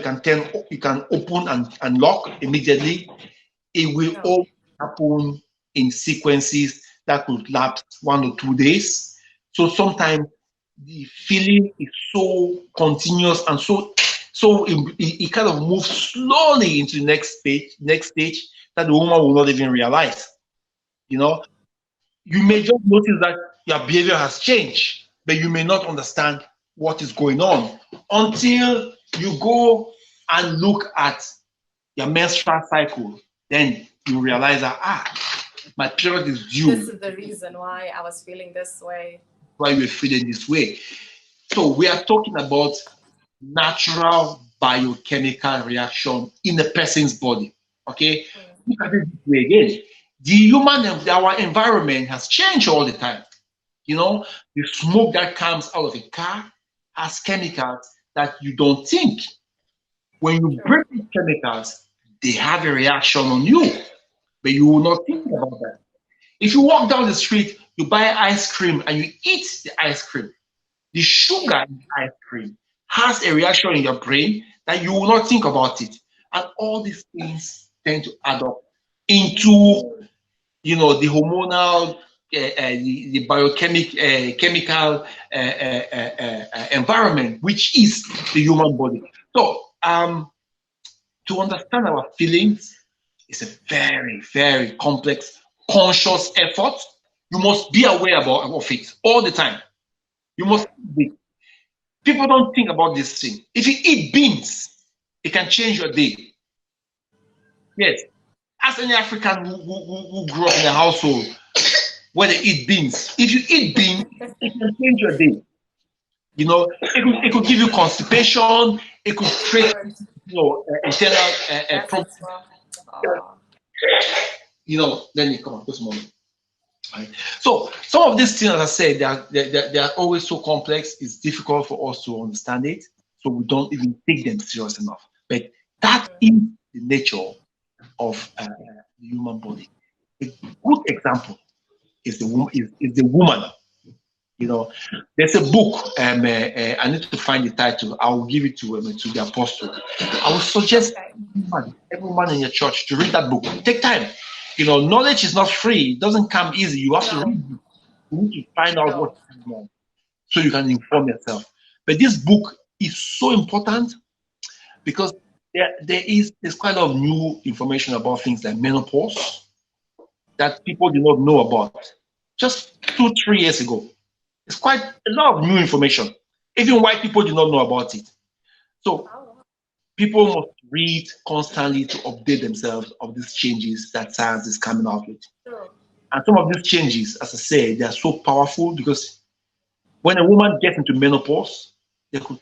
you can open and lock immediately, it will No. all happen in sequences that could last 1 or 2 days. So sometimes the feeling is so continuous and it kind of moves slowly into the next stage that the woman will not even realize. You know, you may just notice that your behavior has changed, but you may not understand what is going on until you go and look at your menstrual cycle. Then you realize that my period is due. This is the reason why I was feeling this way. Why you're feeling this way. So we are talking about natural biochemical reaction in a person's body. Okay, look at it this way again. Our environment has changed all the time. The smoke that comes out of a car has chemicals that you don't think. When you breathe these chemicals, they have a reaction on you, but you will not think about that. If you walk down the street, you buy ice cream and you eat the ice cream, the sugar in the ice cream has a reaction in your brain that you will not think about it. And all these things tend to add up into, the hormonal, the chemical environment, which is the human body. So, to understand our feelings is a very, very complex, conscious effort. You must be aware of it all the time. You must be. People don't think about this thing. If you eat beans, it can change your day. Yes. Ask any African who grew up in a household where they eat beans. If you eat beans, it can change your day. It could give you constipation. It could create, internal problems. Then you come on this moment. Right? So some of these things, as I said, they are always so complex. It's difficult for us to understand it, so we don't even take them serious enough. But that is the nature of the human body. A good example is the woman. You know, there's a book. I need to find the title. I will give it to the apostle. I would suggest Okay. every man in your church to read that book. Take time. You know, knowledge is not free. It doesn't come easy. You have to No, read. You need to find out no. what's going on so you can inform yourself. But this book is so important because there's quite a lot of new information about things like menopause that people did not know about just 2 3 years ago. It's quite a lot of new information. Even white people do not know about it. So Oh, people must read constantly to update themselves of these changes that science is coming out with. true. And some of these changes, as I say, they are so powerful because when a woman gets into menopause, they could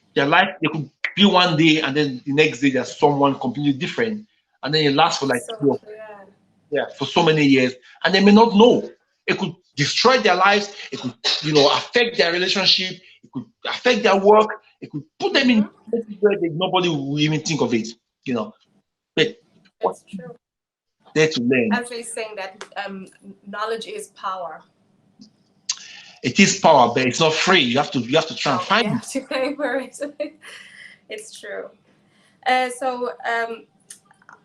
be one day and then the next day there's someone completely different. And then it lasts for like So two or true. Yeah. yeah, for so many years, and they may not know. It could destroy their lives. It could, affect their relationship. It could affect their work. It could put them in Mm-hmm. places where nobody will even think of it. You know, but what It's true. there to learn? As they saying that knowledge is power. It is power, but it's not free. You have to try and No, you find it. have to pay for it. It's true. So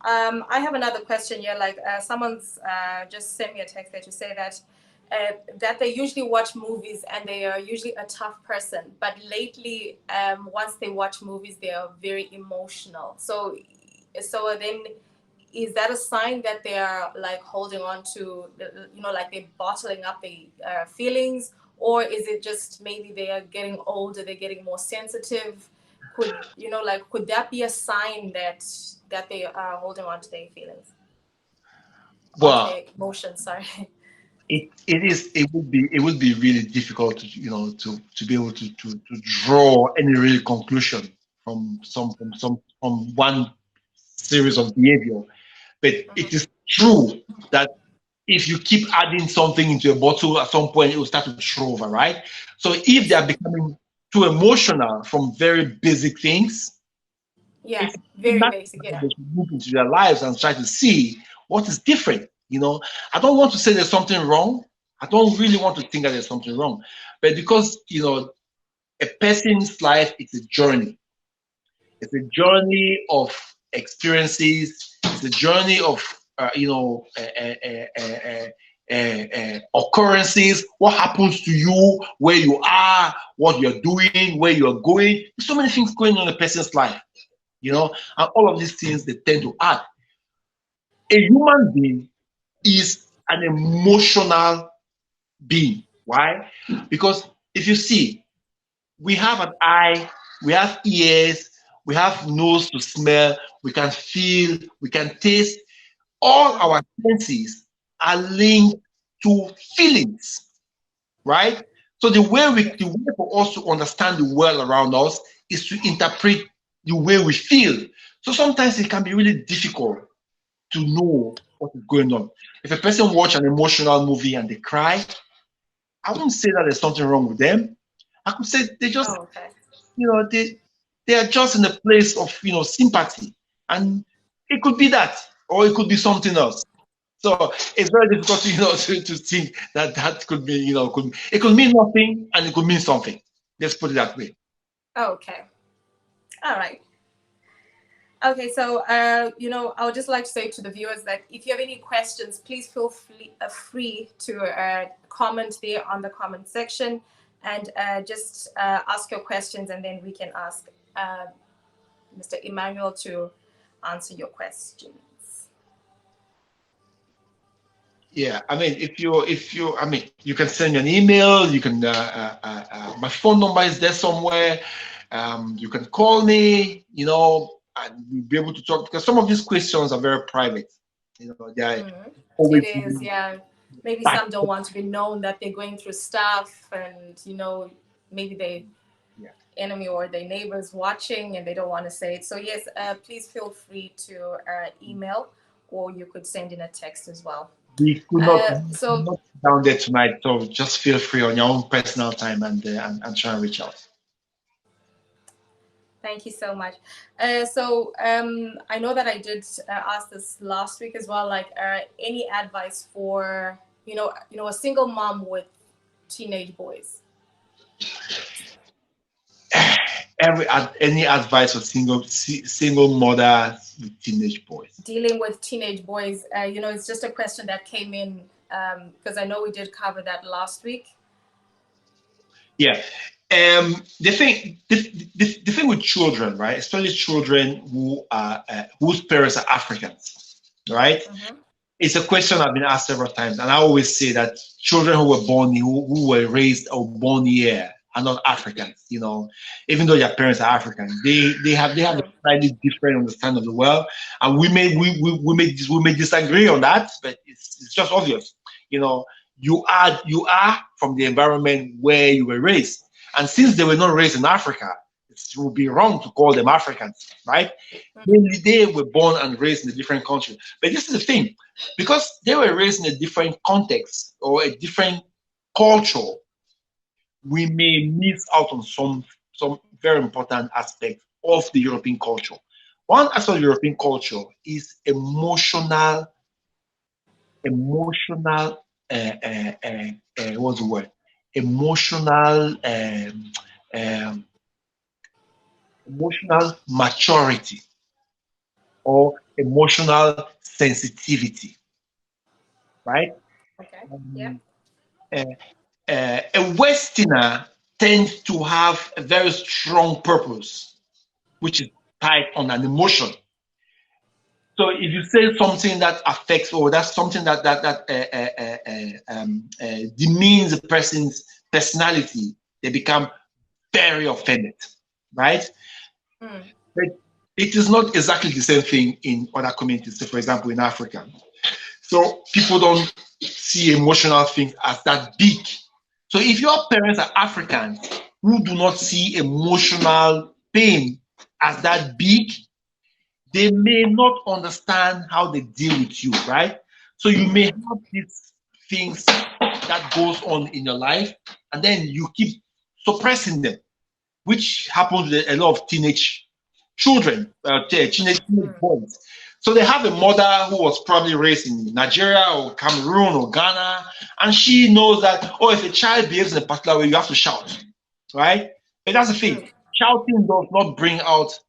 I have another question here. Like someone's just sent me a text there to say that they usually watch movies and they are usually a tough person, but lately, once they watch movies, they are very emotional. So then, is that a sign that they are like holding on to, like they're bottling up the feelings, or is it just maybe they are getting older, they're getting more sensitive? Could that be a sign that they are holding on to their feelings, onto Well, their emotions? Sorry. it would be really difficult to to be able to draw any real conclusion from one series of behavior. But it Mm-hmm. is true that if you keep adding something into a bottle, at some point it will start to throw over, right? So if they It's are true. becoming too emotional from very basic things, Yeah, it's very natural basic. that Yeah. they should move into their lives and try to see what is different. I don't want to say there's something wrong. I don't really want to think that there's something wrong, but because a person's life is a journey. It's a journey of experiences. It's a journey of occurrences. What happens to you, where you are, what you're doing, where you're going. There's so many things going on in a person's life, and all of these things they tend to add. A human being is an emotional being. Why? Because if you see, we have an eye, we have ears, we have nose to smell, we can feel, we can taste. All Mm-hmm. our senses are linked to feelings, right? So the Yes. way for us to understand the world around us is to interpret the way we feel. So sometimes it can be really difficult to know what is going on. If a person watch an emotional movie and they cry, I wouldn't say that there's something wrong with them. I could say they just Oh, okay. they are just in a place of sympathy, and it could be that, or it could be something else. So it's very difficult to think that that could be it could mean nothing and it could mean something. Let's put it that way. Okay. All right. Okay, so I would just like to say to the viewers that if you have any questions, please feel free to comment there on the comment section, and just ask your questions, and then we can ask Mr. Emmanuel to answer your questions. Yeah, I mean, I mean, you can send me an email. You can my phone number is there somewhere. You can call me, and we'll be able to talk because some of these questions are very private. They are Mhm. always It is, yeah. Maybe back. some don't want to be known that they're going through stuff, and maybe they Yeah. enemy or their neighbors watching and they don't want to say it. So yes, please feel free to email, or you could send in a text as well. We could So not sit down there tonight, so just feel free on your own personal time and try and reach out. thank you so much. I know that I did ask this last week as well, like any advice for a single mom with teenage boys? Any advice for single mothers with teenage boys? Dealing with teenage boys, it's just a question that came in because I know we did cover that last week. Yeah. The thing with children, right? Especially children who are whose parents are Africans, right? Mm-hmm. It's a question I've been asked several times, and I always say that children who were born, who were raised or born here, are not Africans. Even though their parents are African, they have a slightly different understanding of the world, and we may disagree on that, but it's just obvious. You are from the environment where you were raised, and since they were not raised in Africa, it would be wrong to call them Africans, right? They were born and raised in a different country. But this is the thing, because they were raised in a different context or a different culture, we may miss out on some very important aspects of the European culture. One aspect of European culture is emotional, what's the word? Emotional, emotional maturity or emotional sensitivity, right? Okay. Yeah. Um, uh, a Westerner tends to have a very strong purpose, which is tied on an emotion. So if you say something that affects, or that's something that demeans a person's personality, they become very offended, right? Mm. But it is not exactly the same thing in other communities. So, for example, in Africa, so people don't see emotional things as that big. So if your parents are Africans who do not see emotional pain as that big, they may not understand how they deal with you, right? So you may have these things that goes on in your life, and then you keep suppressing them, which happens with a lot of teenage children, teenage boys. So they have a mother who was probably raised in Nigeria or Cameroon or Ghana, and she knows that, oh, if a child behaves in a particular way, you have to shout, right? But that's the thing. Shouting does not bring out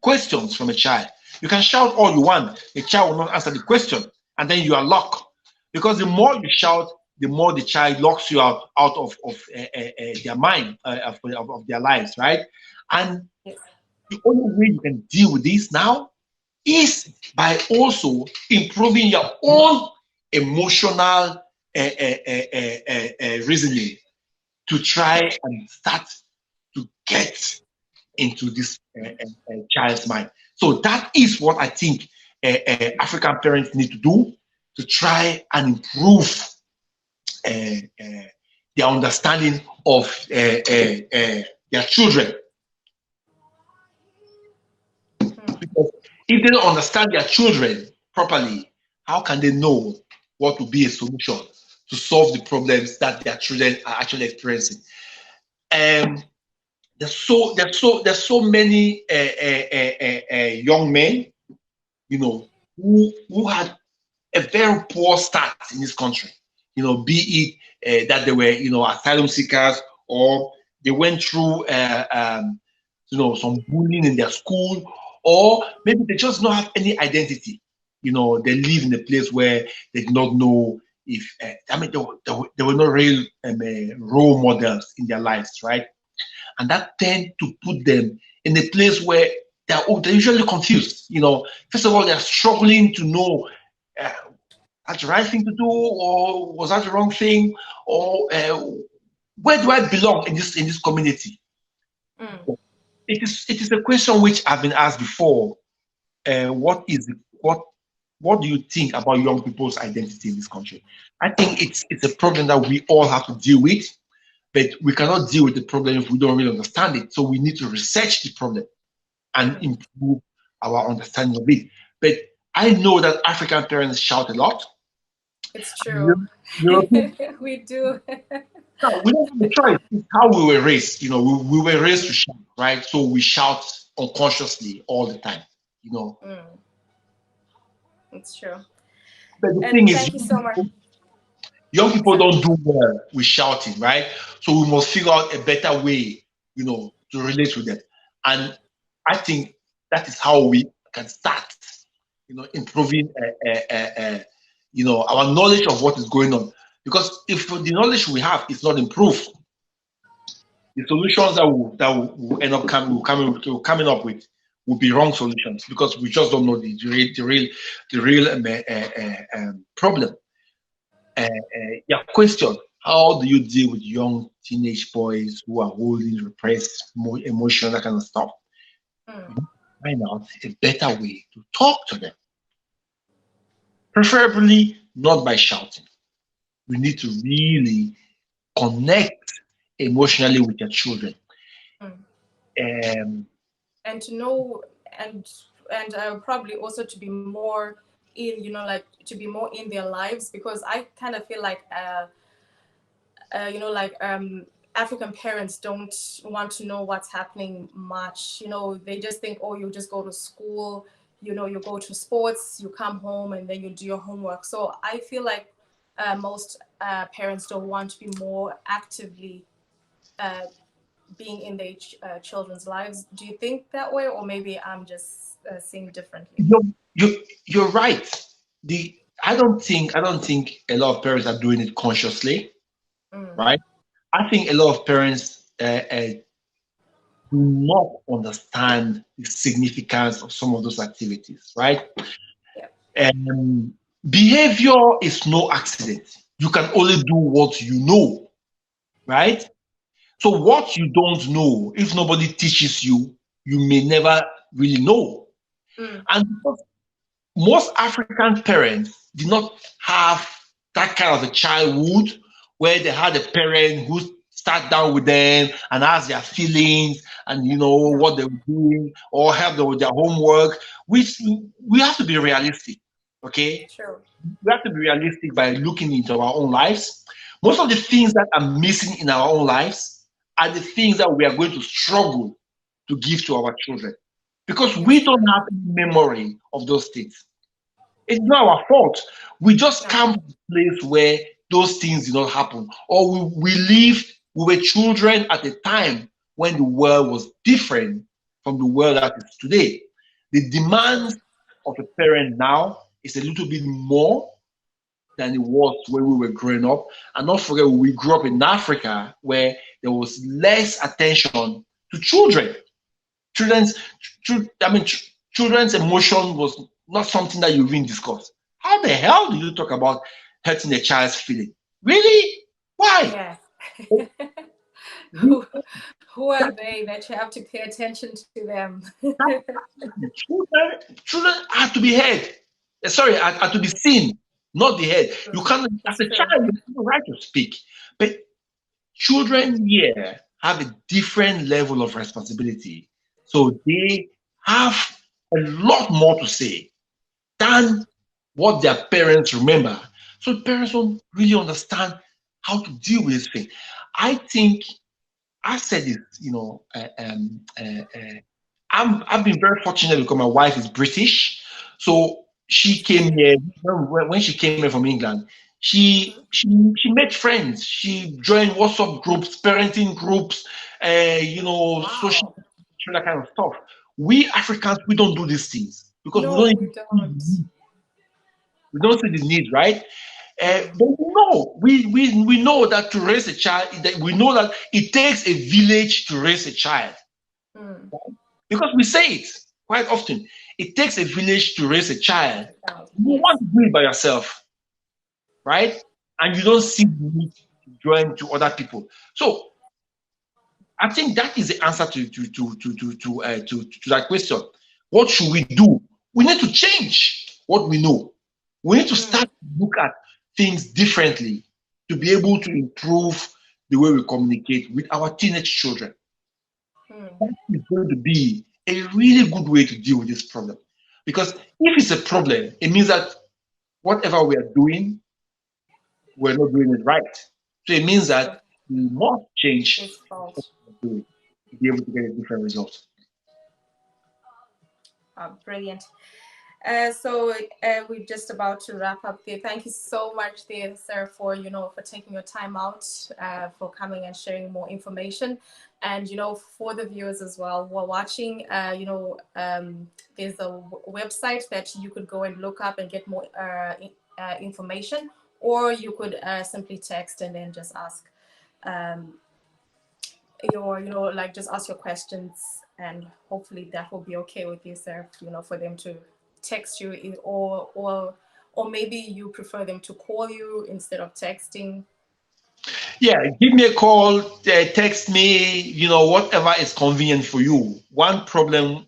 questions from a child. You can shout all you want, the child will not answer the question, and then you are locked. Because the more you shout, the more the child locks you out of their mind, of their lives, right? And the only way you can deal with this now is by also improving your own emotional reasoning to try and start to get into this child's mind. So that is what I think African parents need to do to try and improve their understanding of their children. Because if they don't understand their children properly, how can they know what will be a solution to solve the problems that their children are actually experiencing? There's so many young men, who had a very poor start in this country. Be it that they were asylum seekers, or they went through some bullying in their school, or maybe they just don't have any identity. They live in a place where they do not know if they were not real role models in their lives, right? And that tend to put them in a place where they're usually confused. First of all, they're struggling to know uh, that's the right thing to do, or was that the wrong thing, or where do I belong in this community? Mm. It is a question which I've been asked before. What do you think about young people's identity in this country? I think it's a problem that we all have to deal with, but we cannot deal with the problem if we don't really understand it. So we need to research the problem and improve our understanding of it. But I know that African parents shout a lot. It's true. European, We do. no, we don't have a choice. It's how we were raised. We were raised to shout, right? So we shout unconsciously all the time. It's true. But the thing And is, thank you so much. young people Sorry. don't do well with shouting, right? So we must figure out a better way, to relate with them. And I think that is how we can start, improving, our knowledge of what is going on. Because if the knowledge we have is not improved, the solutions that will end up coming up with will be wrong solutions because we just don't know the real problem. Yeah, question. How do you deal with young teenage boys who are holding repressed emotion, that kind of stuff? Mm. Find out a better way to talk to them. Preferably not by shouting. We need to really connect emotionally with your children. Mm. Um, And to know, and probably also to be more in, like to be more in their lives, because I kind of feel like like African parents don't want to know what's happening much. They just think, oh, you just go to school, you go to sports, you come home, and then you do your homework. So I feel like most parents don't want to be more actively being in their children's lives. Do you think that way, or maybe I'm just seeing differently? you're right. I don't think a lot of parents are doing it consciously, Mm. right? I think a lot of parents do not understand the significance of some of those activities, right? Yeah. And behavior is no accident. You can only do what you know, right? So what you don't know, if nobody teaches you, you may never really know. Mm. And because most African parents did not have that kind of a childhood where they had a parent who sat down with them and asked their feelings and Yeah. what they were doing or helped them with their homework. We have to be realistic, okay? True. We have to be realistic by looking into our own lives. Most of the things that are missing in our own lives are the things that we are going to struggle to give to our children because we That's don't true. have any memory of those things. It's not our fault. We just No. come to a place where those things did not happen. Or we were children at a time when the world was different from the world that is today. The True. demands of a parent now is a little bit more than it was when we were growing up. And not forget, we grew up in Africa where there was less attention to children. Children's, children's emotion was not something that you even discuss. How the hell do you talk about hurting a child's feeling? Really? Why? Yeah. We- who, who are they that you have to pay attention to them? children are to be heard. Sorry, are to be seen, not the head. You can't, as It's a true. child, you have the right to speak. But children here have a different level of responsibility. So they have a lot more to say than what their parents remember. So parents don't really understand how to deal with this thing. I think I said this, I've been very fortunate because my wife is British. So she came here when she came here from England. She made friends. She joined WhatsApp groups, parenting groups, social Wow. that kind of stuff. We Africans we don't do these things because we No, don't we don't. we don't see the need, right? Mm. But we know that to raise a child, that we know that it takes a village to raise a child Mm. because we say it quite often. It takes a village to raise a child. You want Yes. to do it by yourself, right? And you don't see the need to join to other people. So I think that is the answer to that question. What should we do? We need to change what we know. We need to Mm. start to look at things differently to be able to improve the way we communicate with our teenage children. Mm. That is going to be a really good way to deal with this problem. Because if it's a problem, it means that whatever we are doing, we're not doing it right. So it means True. that we must change It's false. what we're doing to be able to get a different result. Brilliant. We're just about to wrap up there. Thank you so much there, sir, for for taking your time out, for coming and sharing more information, and for the viewers as well who are watching. There's a website that you could go and look up and get more information, or you could simply text and then just ask um, just ask your questions, and hopefully that will be okay with you, sir, for them to text you or maybe you prefer them to call you instead of texting. Yeah, give me a call, text me, whatever is convenient for you. One problem,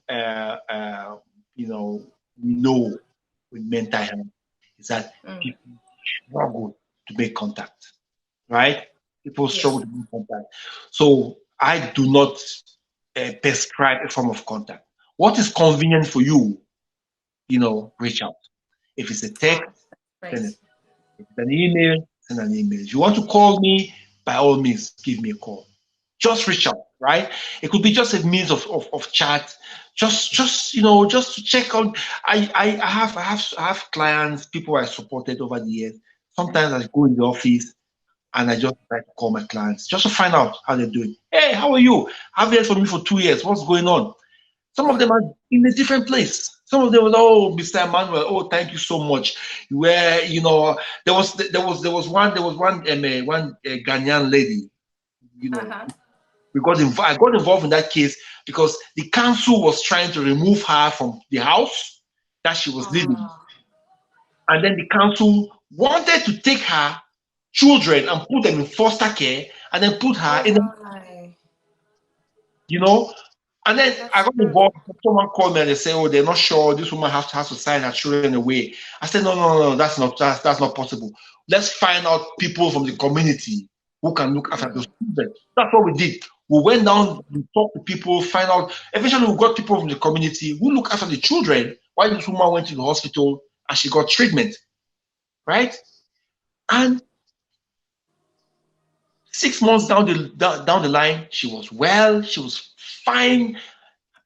we know with mental health is that people struggle to make contact, right? People struggle Yes. to make contact. So I do not prescribe a form of contact. What is convenient for you, reach out. If it's a text, send it. Right. If it's an email, send an email. If you want to call me, by all means, give me a call. Just reach out, right? It could be just a means of chat. Just to check on. I have clients, people I supported over the years. Sometimes I go in the office and I just try to call my clients just to find out how they're doing. Hey, how are you? I've heard from you for 2 years. What's going on? Some of them are in a different place. Some of them were, oh, Mr. Emmanuel, oh, thank you so much. Where there was one Ghanaian lady. Uh-huh. I got involved in that case because the council was trying to remove her from the house that she was living, Oh, and then the council wanted to take her children and put them in foster care, and then put her oh in my. you know. And then I That's got involved. Someone called me and they say, "Oh, they're not sure. This woman has to sign her children away." I said, "No, no, no, that's not possible. Let's find out people from the community who can look after those children." That's what we did. We went down, we talked to people, find out. Eventually, we got people from the community who look after the children while this woman went to the hospital and she got treatment, right? And 6 months down the line, she was well. She was fine.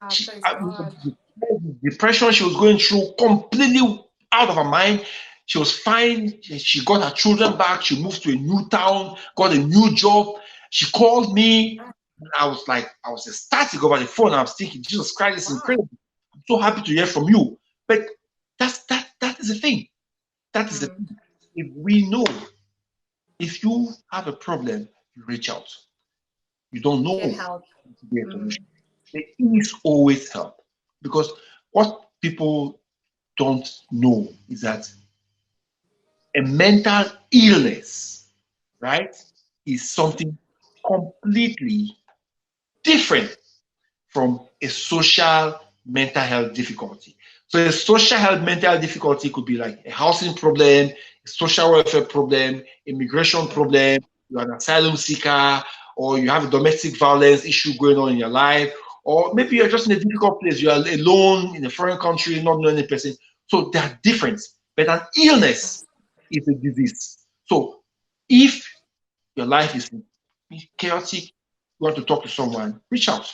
She, Praise God. the depression she was going through, completely out of her mind. She was fine. She got her children back. She moved to a new town, got a new job. She called me. And I was ecstatic over the phone. I was thinking, Jesus Christ, it's Wow. incredible. I'm so happy to hear from you. But that is the thing. That is the thing. If we know, if you have a problem, you reach out. You don't Get know help. to be a solution. There is always help, because what people don't know is that a mental illness, right, is something completely different from a social mental health difficulty. So a social health mental difficulty could be like a housing problem, a social welfare problem, immigration problem, you're an asylum seeker, or you have a domestic violence issue going on in your life, or maybe you're just in a difficult place, you are alone in a foreign country, not knowing any person. So they are different. But an illness is a disease. So if your life is chaotic, you want to talk to someone, reach out.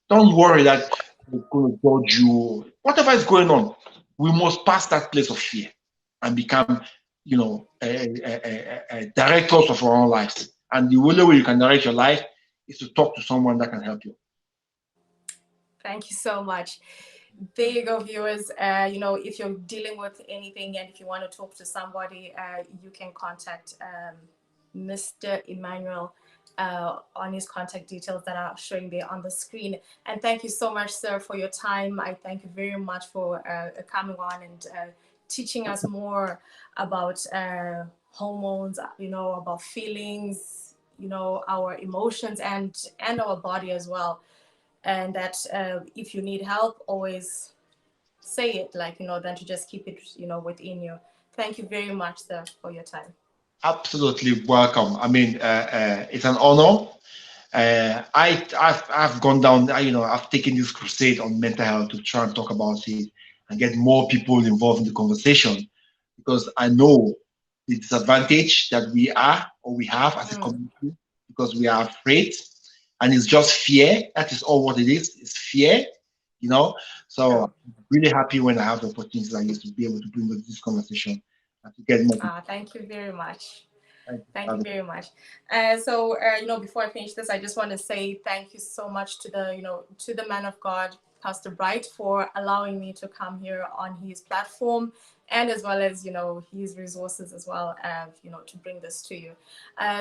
Don't worry that they're going to judge you. Whatever is going on, we must pass that place of fear and become, directors of our own lives. And the only way you can direct your life is to talk to someone that can help you. Thank you so much. There you go, viewers. If you're dealing with anything and if you want to talk to somebody, you can contact Mr. Emmanuel on his contact details that are showing there on the screen. And thank you so much, sir, for your time. I thank you very much for coming on and teaching us more about hormones, about feelings, our emotions and our body as well. And that if you need help, always say it, than to just keep it, within you. Thank you very much, sir, for your time. Absolutely welcome. I mean, it's an honor. I've gone down. I've taken this crusade on mental health to try and talk about it and get more people involved in the conversation, because I know the disadvantage that we have as a community, because we are afraid, and it's just fear. That is all what it is. It's fear. you know. So Sure. I'm really happy when I have the opportunities like this to be able to bring this conversation and to get more people. Thank you very much. Thank Thank you you. very much. Before I finish this, I just want to say thank you so much to the man of God, Pastor Bright, for allowing me to come here on his platform, and as well as his resources as well, to bring this to you.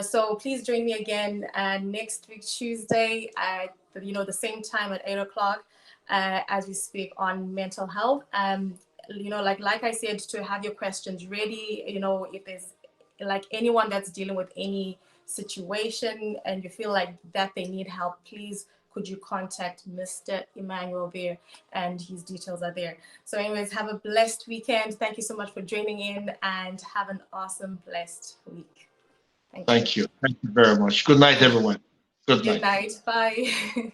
So please join me again next week Tuesday at the same time at 8 o'clock, as we speak on mental health. Like I said, to have your questions ready. If there's like anyone that's dealing with any situation and you feel like that they need help, please could you contact Mr. Emmanuel there, and his details are there. So anyways, have a blessed weekend. Thank you so much for joining in, and have an awesome, blessed week. Thank you. Thank you very much. Good night, everyone. Good Good night. night. Bye.